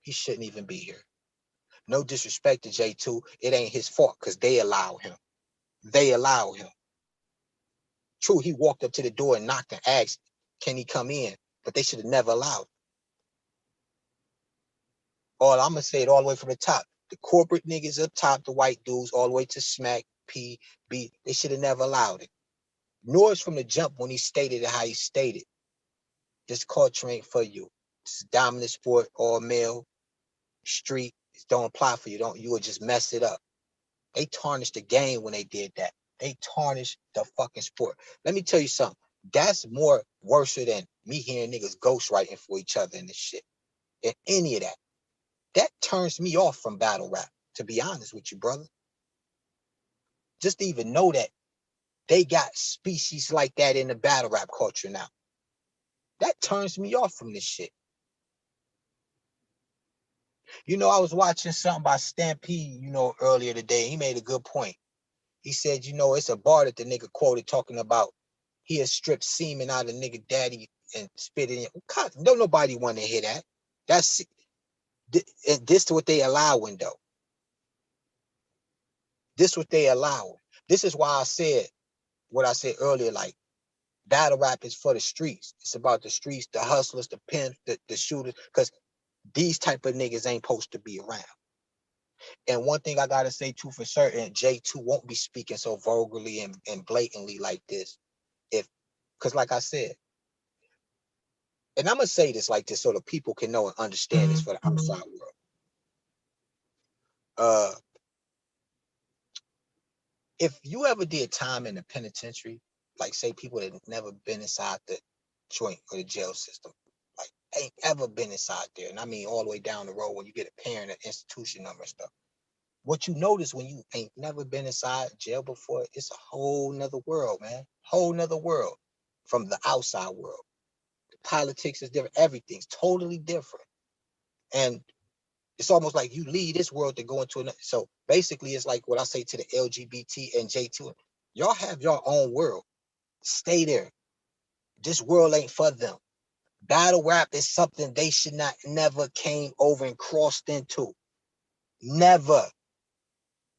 He shouldn't even be here. No disrespect to J2. It ain't his fault because they allow him. They allow him. True, he walked up to the door and knocked and asked, can he come in? But they should have never allowed him. Or I'm going to say it all the way from the top. The corporate niggas up top, the white dudes, all the way to Smack, P, B, they should have never allowed it. Nor from the jump when he stated it how he stated. This culture ain't for you. It's a dominant sport, all male, street. It don't apply for you. You will just mess it up. They tarnished the game when they did that. They tarnished the fucking sport. Let me tell you something. That's more worse than me hearing niggas ghostwriting for each other and this shit. And any of that. That turns me off from battle rap, to be honest with you, brother. Just to even know that they got species like that in the battle rap culture now. That turns me off from this shit. You know, I was watching something by Stampede, earlier today. He made a good point. He said, it's a bar that the nigga quoted talking about he has stripped semen out of nigga daddy and spit it in. Don't nobody want to hear that. That's this to what they allowing though. This what they allowing. This is why I said what I said earlier, like battle rap is for the streets. It's about the streets, the hustlers, the pimps, the shooters, because these type of niggas ain't supposed to be around. And one thing I gotta say too for certain, J2 won't be speaking so vulgarly and blatantly like this. Because like I said, and I'm gonna say this like this so the people can know and understand this for the outside world. If you ever did time in the penitentiary, like say people that never been inside the joint or the jail system, like ain't ever been inside there, and I mean all the way down the road when you get a parent, an institution number and stuff. What you notice when you ain't never been inside jail before, it's a whole nother world, man. Whole nother world from the outside world. The politics is different. Everything's totally different. And it's almost like you leave this world to go into another. So basically, it's like what I say to the LGBT and J2. Y'all have your own world. Stay there. This world ain't for them. Battle rap is something they should not never came over and crossed into. Never.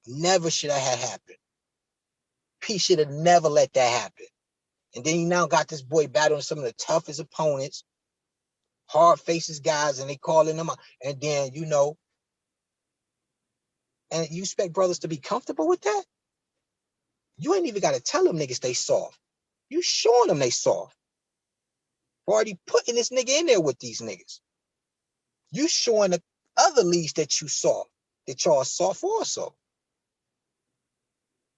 Never should that have happened. P should have never let that happen. And then you now got this boy battling some of the toughest opponents, hard faces guys, and they calling them out. And then, you know, and you expect brothers to be comfortable with that? You ain't even got to tell them niggas they soft. You showing them they soft. Already putting this nigga in there with these niggas. You showing the other leads that you soft, that y'all soft also.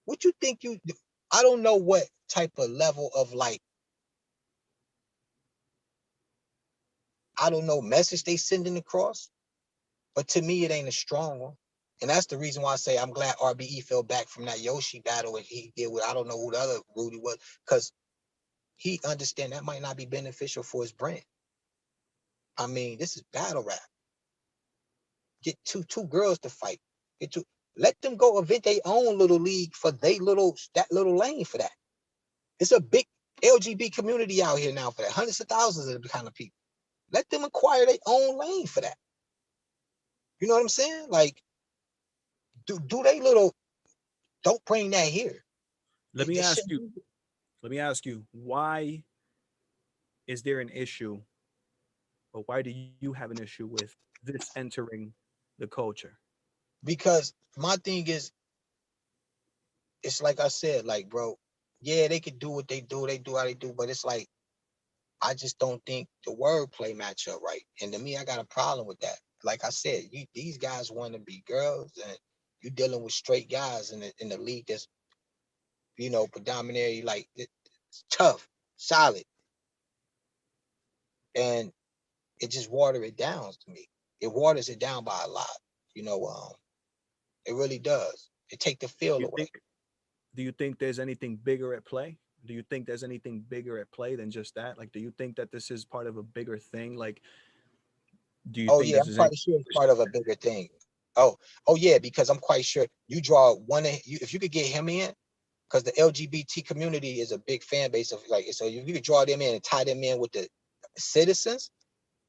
What you think you do? I don't know what type of level of like, I don't know, message they sending across, but to me, it ain't a strong one. And that's the reason why I say I'm glad RBE fell back from that Yoshi battle and he did with, I don't know who the other Rudy was, because he understand that might not be beneficial for his brand. I mean, this is battle rap. Get two girls to fight. Let them go event their own little league for that little lane for that. It's a big LGBT community out here now for that. Hundreds of thousands of the kind of people. Let them acquire their own lane for that. You know what I'm saying? Like, do they little, don't bring that here. Let me ask you, why is there an issue, or why do you have an issue with this entering the culture? Because my thing is, it's like I said, like, bro, yeah, they could do what they do how they do, but it's like, I just don't think the wordplay match up right. And to me, I got a problem with that. Like I said, these guys want to be girls, and you dealing with straight guys in the league that's, you know, predominantly like it's tough, solid, and it just water it down to me. It waters it down by a lot. You know, it really does. It take the feel Do you away. think do you think there's anything bigger at play? Do you think there's anything bigger at play than just that? Like, do you think that this is part of a bigger thing? Like, do you Oh think yeah, this I'm is any quite sure it's part of a bigger thing. Oh yeah, because I'm quite sure you draw one of you if you could get him in, because the LGBT community is a big fan base of like, so if you could draw them in and tie them in with the citizens,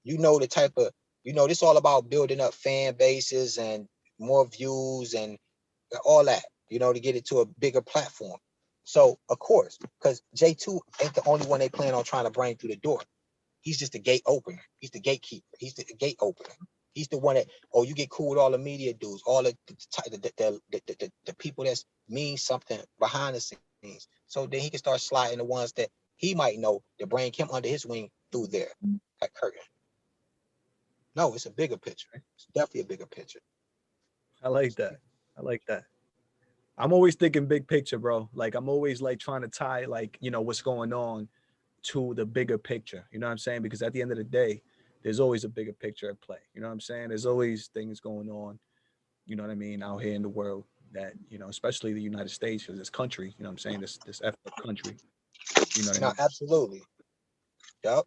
you know the type of, you know, this all about building up fan bases and more views and all that, you know, to get it to a bigger platform. So of course, because J2 ain't the only one they plan on trying to bring through the door. He's just the gate opener. He's the gatekeeper. He's the gate opener. He's the one that, oh, you get cool with all the media dudes, all the people that's mean something behind the scenes. So then he can start sliding the ones that he might know to bring him under his wing through there. That curtain. No, it's a bigger picture. It's definitely a bigger picture. I like that. I like that. I'm always thinking big picture, bro. Like, I'm always like trying to tie, like, you know, what's going on to the bigger picture. You know what I'm saying? Because at the end of the day, there's always a bigger picture at play. You know what I'm saying? There's always things going on, you know what I mean, out here in the world that, you know, especially the United States, or this country, you know what I'm saying? This effed country. You know what I No, mean? absolutely. Yep.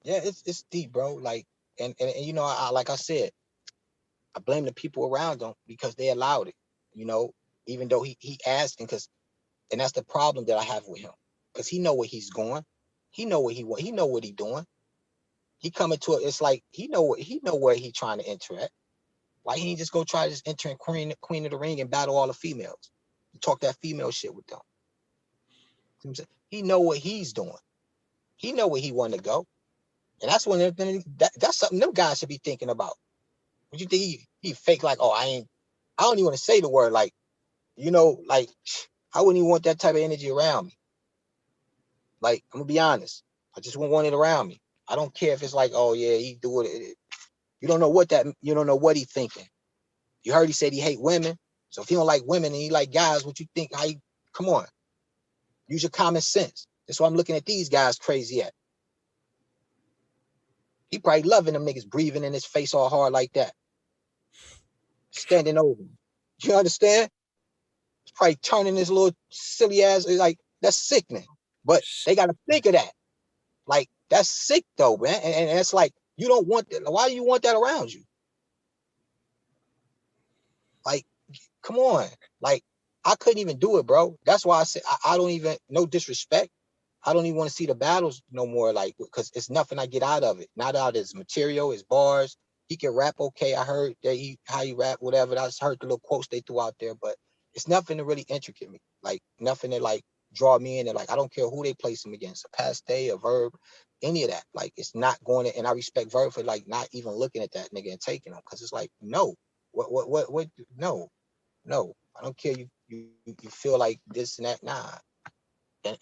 Yeah, it's deep, bro. Like, and you know, I like I said, I blame the people around him because they allowed it. You know, even though he asked him, because, and that's the problem that I have with him, because he know where he's going, he know what he want, he know what he doing. He coming to it. It's like he know where he trying to enter at. Why he ain't just go try to just enter in Queen of the Ring and battle all the females, talk that female shit with them. You know what I'm saying? He know what he's doing. He know where he want to go, and that's when that's something them guys should be thinking about. What you think he fake like? Oh, I don't even want to say the word like, you know, like I wouldn't even want that type of energy around me. Like, I'm gonna be honest. I just wouldn't want it around me. I don't care if it's like, oh yeah, he do it. You don't know you don't know what he thinking. You heard he said he hate women. So if he don't like women and he like guys, what you think? Come on, use your common sense. That's why I'm looking at these guys crazy at. He probably loving them niggas breathing in his face all hard like that, standing over him. You understand? He's probably turning his little silly ass, like, that's sickening. But they gotta think of that. Like, that's sick though, man. And it's like, you don't want that. Why do you want that around you? Like, come on. Like, I couldn't even do it, bro. That's why I said I don't even, no disrespect. I don't even want to see the battles no more, like, because it's nothing I get out of it. Not out of his material, his bars. He can rap okay. I heard that how he rap, whatever. I just heard the little quotes they threw out there, but it's nothing to really intricate me. Like, nothing that, like, draw me in. And like, I don't care who they place him against, a Paste, a Verb, any of that. Like, it's not going to, and I respect Verb for like not even looking at that nigga and taking him. Cause it's like, no, what, no, no. I don't care. You feel like this and that. Nah. And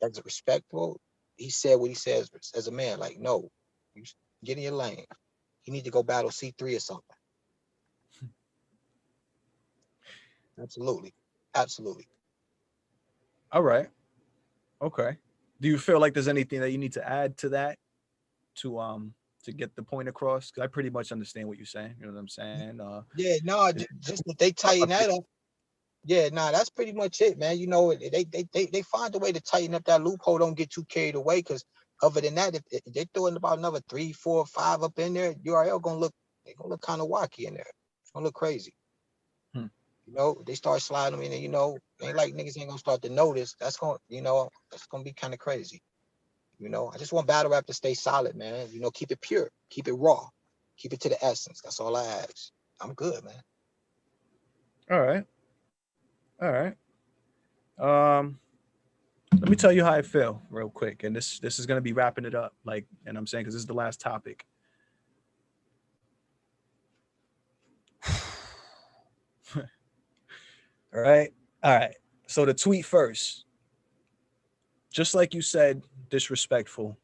that's respectful. He said what he says as a man. Like, no, you get in your lane. You need to go battle C3 or something. Absolutely. Absolutely. All right. Okay. Do you feel like there's anything that you need to add to that to get the point across? Because I pretty much understand what you're saying. You know what I'm saying? Yeah, no, just if they tighten that up. Yeah, nah, that's pretty much it, man. You know, they find a way to tighten up that loophole. Don't get too carried away, because other than that, if they throw in about another 3, 4, 5 up in there, URL gonna look kind of wacky in there. It's gonna look crazy. Hmm. You know, they start sliding them in, and you know, ain't like niggas ain't gonna start to notice. That's gonna be kind of crazy. You know, I just want battle rap to stay solid, man. You know, keep it pure, keep it raw, keep it to the essence. That's all I ask. I'm good, man. All right. All right. Um, let me tell you how I feel real quick, and this is gonna be wrapping it up. Like, and I'm saying because this is the last topic. All right. All right. So the tweet first, just like you said, disrespectful.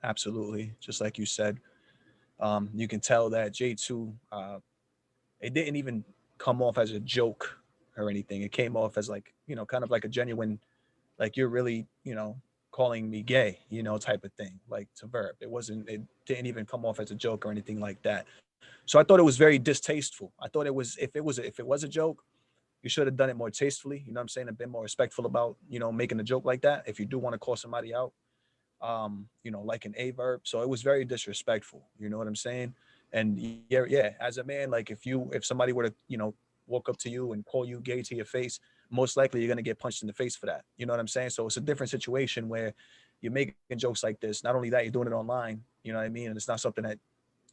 Absolutely. Just like you said. You can tell that J2, it didn't even come off as a joke or anything. It came off as like, kind of like a genuine, like you're really, calling me gay, type of thing, like to Verb. It didn't even come off as a joke or anything like that. So I thought it was very distasteful. I thought it was, if it was a joke, you should have done it more tastefully, you know what I'm saying, and been more respectful about, making a joke like that. If you do want to call somebody out, like an A Verb. So it was very disrespectful. You know what I'm saying? And yeah, as a man, like if somebody were to, walk up to you and call you gay to your face, most likely you're gonna get punched in the face for that. You know what I'm saying? So it's a different situation where you're making jokes like this. Not only that, you're doing it online. You know what I mean? And it's not something that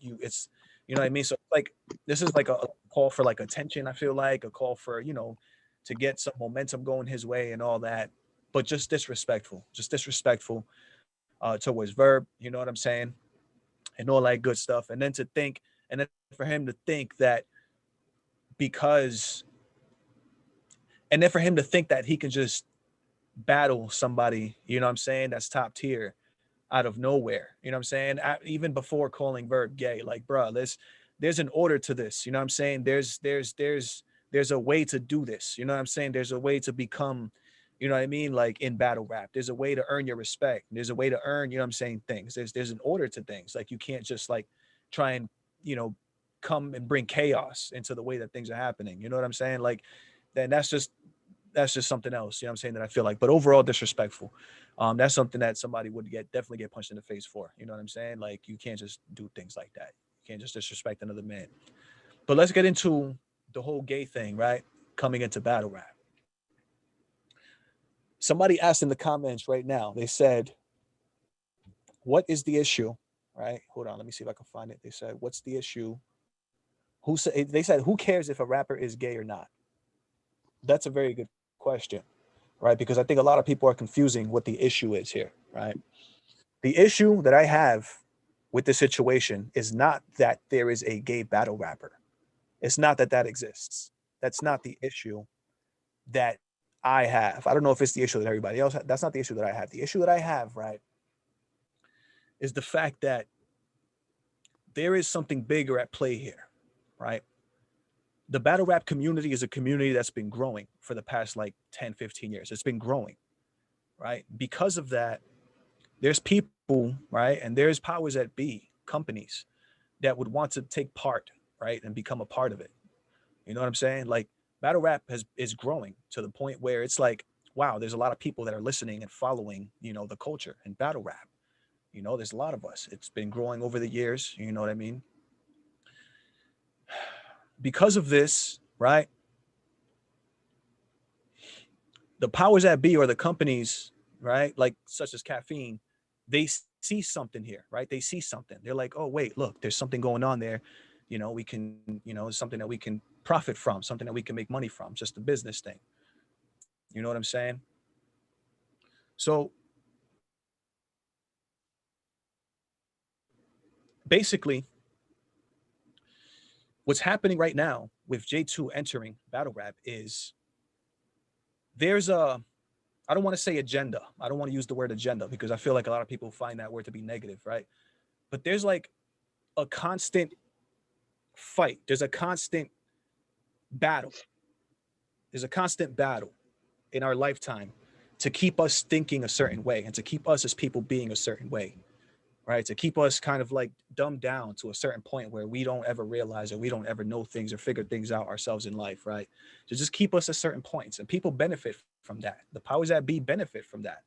it's, you know what I mean? So like this is like a call for like attention. I feel like a call for, to get some momentum going his way and all that, but just disrespectful towards Verb. You know what I'm saying? And all that good stuff. And then for him to think that because, and then for him to think that he can just battle somebody, you know what I'm saying, that's top tier out of nowhere. You know what I'm saying? Even before calling Verb gay, like, bro, there's an order to this. You know what I'm saying? There's a way to do this. You know what I'm saying? There's a way to become, you know what I mean? Like in battle rap, there's a way to earn your respect. There's a way to earn, you know what I'm saying, things. There's an order to things. Like you can't just like try and, come and bring chaos into the way that things are happening. You know what I'm saying? Like, then that's just something else, you know what I'm saying, that I feel like. But overall disrespectful. That's something that somebody would definitely get punched in the face for. You know what I'm saying? Like you can't just do things like that. You can't just disrespect another man. But let's get into the whole gay thing, right? Coming into battle rap. Somebody asked in the comments right now, they said, what is the issue? Right? Hold on, let me see if I can find it. They said, what's the issue? They said, who cares if a rapper is gay or not? That's a very good question, right? Because I think a lot of people are confusing what the issue is here, right? The issue that I have with the situation is not that there is a gay battle rapper. It's not that that exists. That's not the issue that I have. I don't know if it's the issue that everybody else has. That's not the issue that I have. The issue that I have, right, is the fact that there is something bigger at play here, right? The battle rap community is a community that's been growing for the past like 10, 15 years. It's been growing, right? Because of that, there's people, right? And there's powers that be, companies that would want to take part, right? And become a part of it. You know what I'm saying? Like battle rap is growing to the point where it's like, wow, there's a lot of people that are listening and following, the culture and battle rap. There's a lot of us. It's been growing over the years. You know what I mean? Because of this, right? The powers that be or the companies, right? Like such as caffeine, they see something here, right? They see something. They're like, oh, wait, look, there's something going on there. We can, it's something that we can profit from, something that we can make money from, just a business thing. You know what I'm saying? So basically, what's happening right now with J2 entering battle rap is there's a, I don't want to say agenda. I don't want to use the word agenda because I feel like a lot of people find that word to be negative, right? But there's like a constant fight. There's a constant battle. There's a constant battle in our lifetime to keep us thinking a certain way and to keep us as people being a certain way, right? To keep us kind of like dumbed down to a certain point where we don't ever realize or we don't ever know things or figure things out ourselves in life, right? To just keep us at certain points. And people benefit from that. The powers that be benefit from that,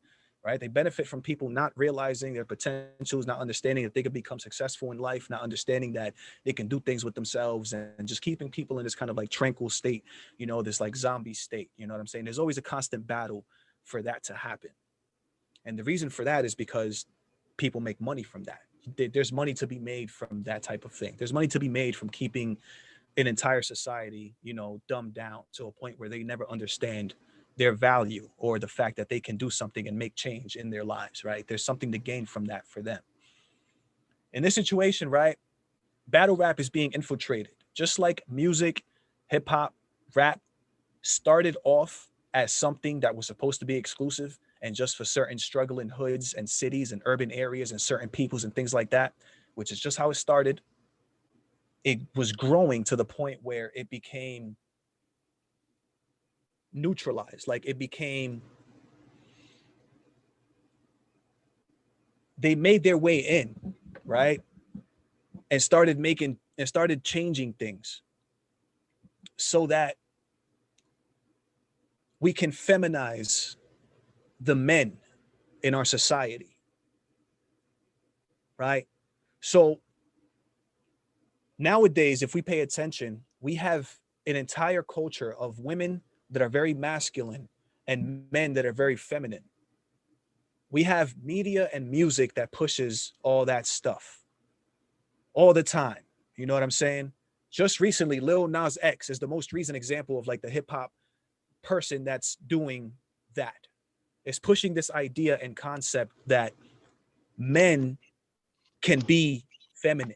right? They benefit from people not realizing their potentials, not understanding that they could become successful in life, not understanding that they can do things with themselves, and just keeping people in this kind of like tranquil state, you know, this like zombie state. You know what I'm saying? There's always a constant battle for that to happen. And the reason for that is because people make money from that. There's money to be made from that type of thing. There's money to be made from keeping an entire society, you know, dumbed down to a point where they never understand their value or the fact that they can do something and make change in their lives, right? There's something to gain from that for them. In this situation, right, battle rap is being infiltrated. Just like music, hip hop, rap started off as something that was supposed to be exclusive and just for certain struggling hoods and cities and urban areas and certain peoples and things like that, which is just how it started. It was growing to the point where it became neutralized. Like it became, they made their way in, right? And started changing things so that we can feminize the men in our society, right? So nowadays, if we pay attention, we have an entire culture of women that are very masculine and men that are very feminine. We have media and music that pushes all that stuff all the time. You know what I'm saying? Just recently, Lil Nas X is the most recent example of like the hip hop person that's doing that. It's pushing this idea and concept that men can be feminine.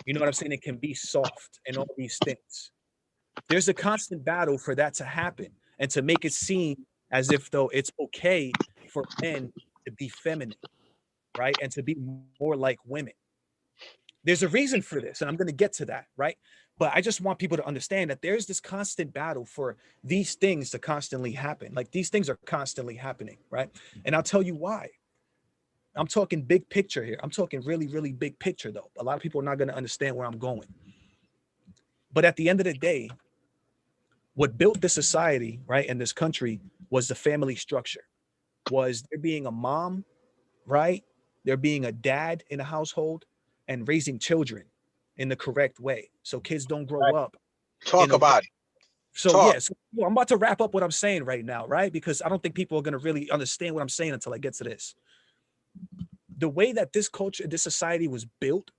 You know what I'm saying? It can be soft and all these things. There's a constant battle for that to happen and to make it seem as if though it's okay for men to be feminine, right? And to be more like women. There's a reason for this, and I'm going to get to that, right? But I just want people to understand that there's this constant battle for these things to constantly happen. Like these things are constantly happening, right? And I'll tell you why. I'm talking big picture here. I'm talking really, really big picture, though. A lot of people are not going to understand where I'm going. But at the end of the day, what built this society, right, and this country was the family structure. Was there being a mom, right? There being a dad in a household and raising children in the correct way. So kids don't grow up. Talk about it. So Talk. yes, I'm about to wrap up what I'm saying right now, right? Because I don't think people are going to really understand what I'm saying until I get to this. The way that this culture, this society was built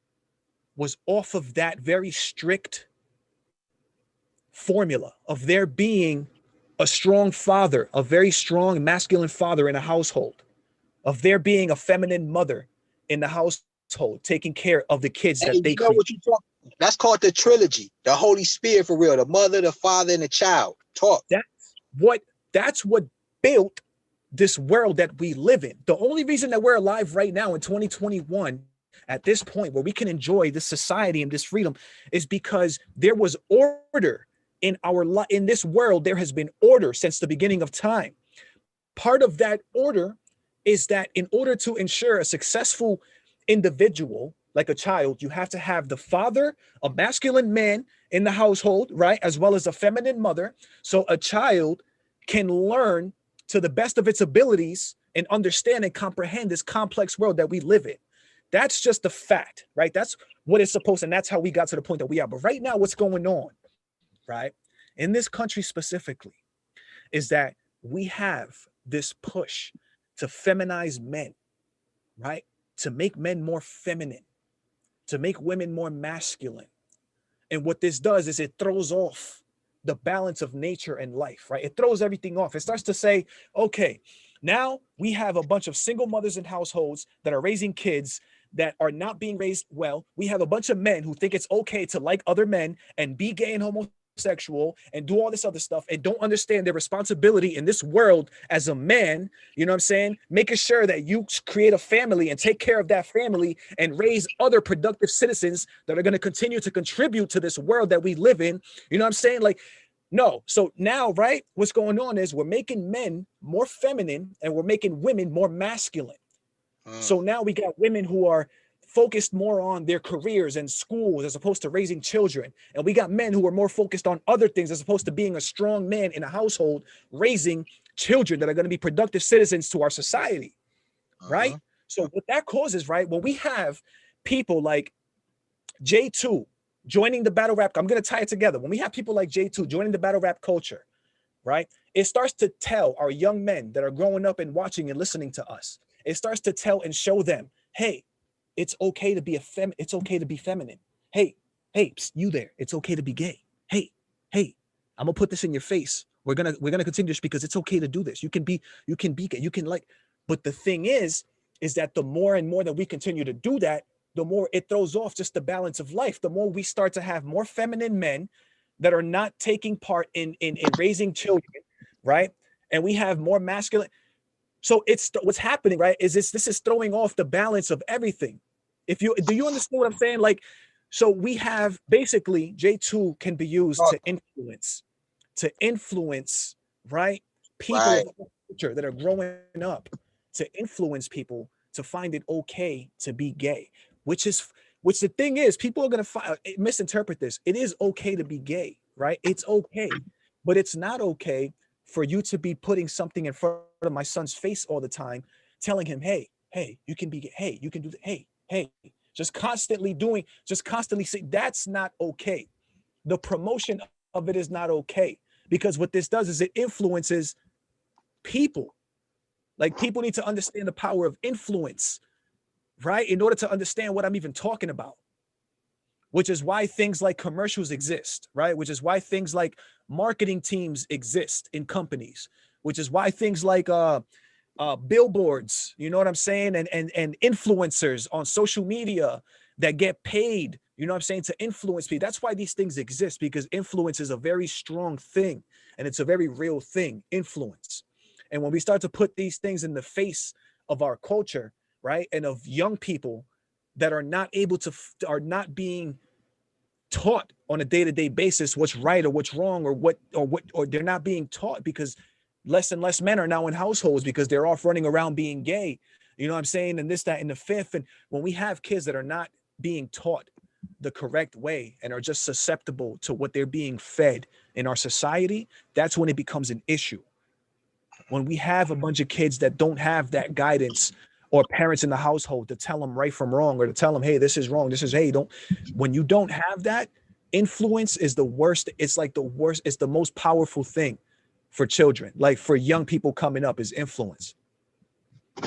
was off of that very strict formula of there being a strong father, a very strong masculine father in a household, of there being a feminine mother in the household, taking care of the kids that they create. What you talk? That's called the trilogy, the Holy Spirit for real, the mother, the father, and the child. Talk. That's what built this world that we live in. The only reason that we're alive right now in 2021 at this point where we can enjoy this society and this freedom is because there was order in in this world. There has been order since the beginning of time. Part of that order is that in order to ensure a successful individual, like a child, you have to have the father, a masculine man in the household, right? As well as a feminine mother. So a child can learn to the best of its abilities and understand and comprehend this complex world that we live in. That's just the fact, right? That's what it's supposed to, and that's how we got to the point that we are. But right now, what's going on, right? In this country specifically, is that we have this push to feminize men, right? To make men more feminine, to make women more masculine. And what this does is it throws off the balance of nature and life, right? It throws everything off. It starts to say, okay, Now we have a bunch of single mothers in households that are raising kids that are not being raised well. We have a bunch of men who think it's okay to like other men and be gay and homosexual and do all this other stuff and don't understand their responsibility in this world as a man. You know what I'm saying? Making sure that you create a family and take care of that family and raise other productive citizens that are going to continue to contribute to this world that we live in. You know what I'm saying? Like, no. So now, right, what's going on is we're making men more feminine and we're making women more masculine. So now we got women who are focused more on their careers and schools as opposed to raising children. And we got men who are more focused on other things as opposed to being a strong man in a household, raising children that are going to be productive citizens to our society, right? So what that causes, right, when we have people like J2 joining the battle rap, I'm going to tie it together. When we have people like J2 joining the battle rap culture, right, it starts to tell our young men that are growing up and watching and listening to us, it starts to tell and show them, hey, it's okay to be it's okay to be feminine. Hey, psst, you there, it's okay to be gay. Hey, I'm gonna put this in your face. We're gonna continue this because it's okay to do this. You can be gay, you can like, but the thing is that the more and more that we continue to do that, the more it throws off just the balance of life. The more we start to have more feminine men that are not taking part in raising children, right? And we have more masculine. So it's what's happening, right? Is this is throwing off the balance of everything. Do you understand what I'm saying? Like, so we have basically J2 can be used to influence, right? People of our culture that are growing up, to influence people to find it okay to be gay, which the thing is, people are going to misinterpret this. It is okay to be gay, right? It's okay, but it's not okay for you to be putting something in front of my son's face all the time, telling him, hey, you can be gay. Hey, you can do that. Hey, just constantly saying that's not okay. The promotion of it is not okay, because what this does is it influences people. Like, people need to understand the power of influence, right? In order to understand what I'm even talking about, which is why things like commercials exist, right? Which is why things like marketing teams exist in companies, which is why things like billboards, you know what I'm saying? And influencers on social media that get paid, you know what I'm saying, to influence people. That's why these things exist, because influence is a very strong thing and it's a very real thing, influence. And when we start to put these things in the face of our culture, right, and of young people that are not able to, are not being taught on a day-to-day basis what's right or what's wrong, or they're not being taught, because less and less men are now in households because they're off running around being gay, you know what I'm saying, and this, that, and the fifth. And when we have kids that are not being taught the correct way and are just susceptible to what they're being fed in our society, that's when it becomes an issue. When we have a bunch of kids that don't have that guidance or parents in the household to tell them right from wrong, or to tell them, hey, this is wrong, this is, hey, don't, when you don't have that, influence is the worst. It's like the worst. It's the most powerful thing for children, like for young people coming up, is influence.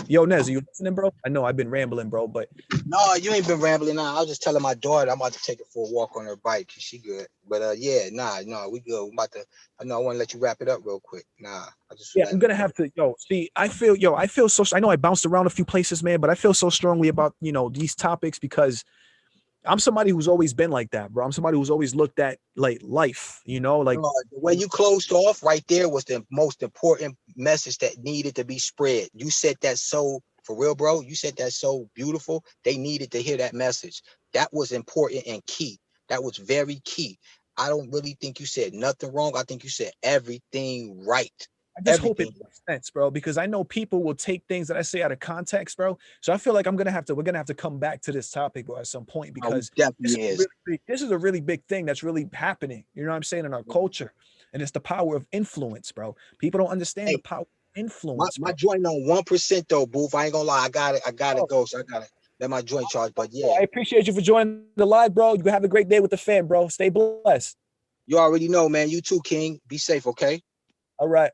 Yo, Nez, are you listening, bro? I know I've been rambling, bro, but no, you ain't been rambling. Nah, I was just telling my daughter I'm about to take her for a walk on her bike. She good. But yeah, no, we good. I'm about to. I know I want to let you wrap it up real quick. Nah, I just. yeah, I'm gonna have to. See, I feel so. I know I bounced around a few places, man, but I feel so strongly about these topics, because I'm somebody who's always been like that, bro. I'm somebody who's always looked at like life, like the way you closed off right there was the most important message that needed to be spread. You said that so for real, bro. You said that so beautiful. They needed to hear that message. That was important and key. That was very key. I don't really think you said nothing wrong. I think you said everything right. I just hope it makes sense, bro, because I know people will take things that I say out of context, bro. So I feel like we're gonna have to come back to this topic, bro, at some point, because this is a really big thing that's really happening. You know what I'm saying, in our culture, and it's the power of influence, bro. People don't understand the power of influence. My joint on 1% though, Booth. I ain't gonna lie. I got it go. So I gotta let my joint charge. But yeah, I appreciate you for joining the live, bro. You have a great day with the fam, bro. Stay blessed. You already know, man. You too, King. Be safe, okay? All right.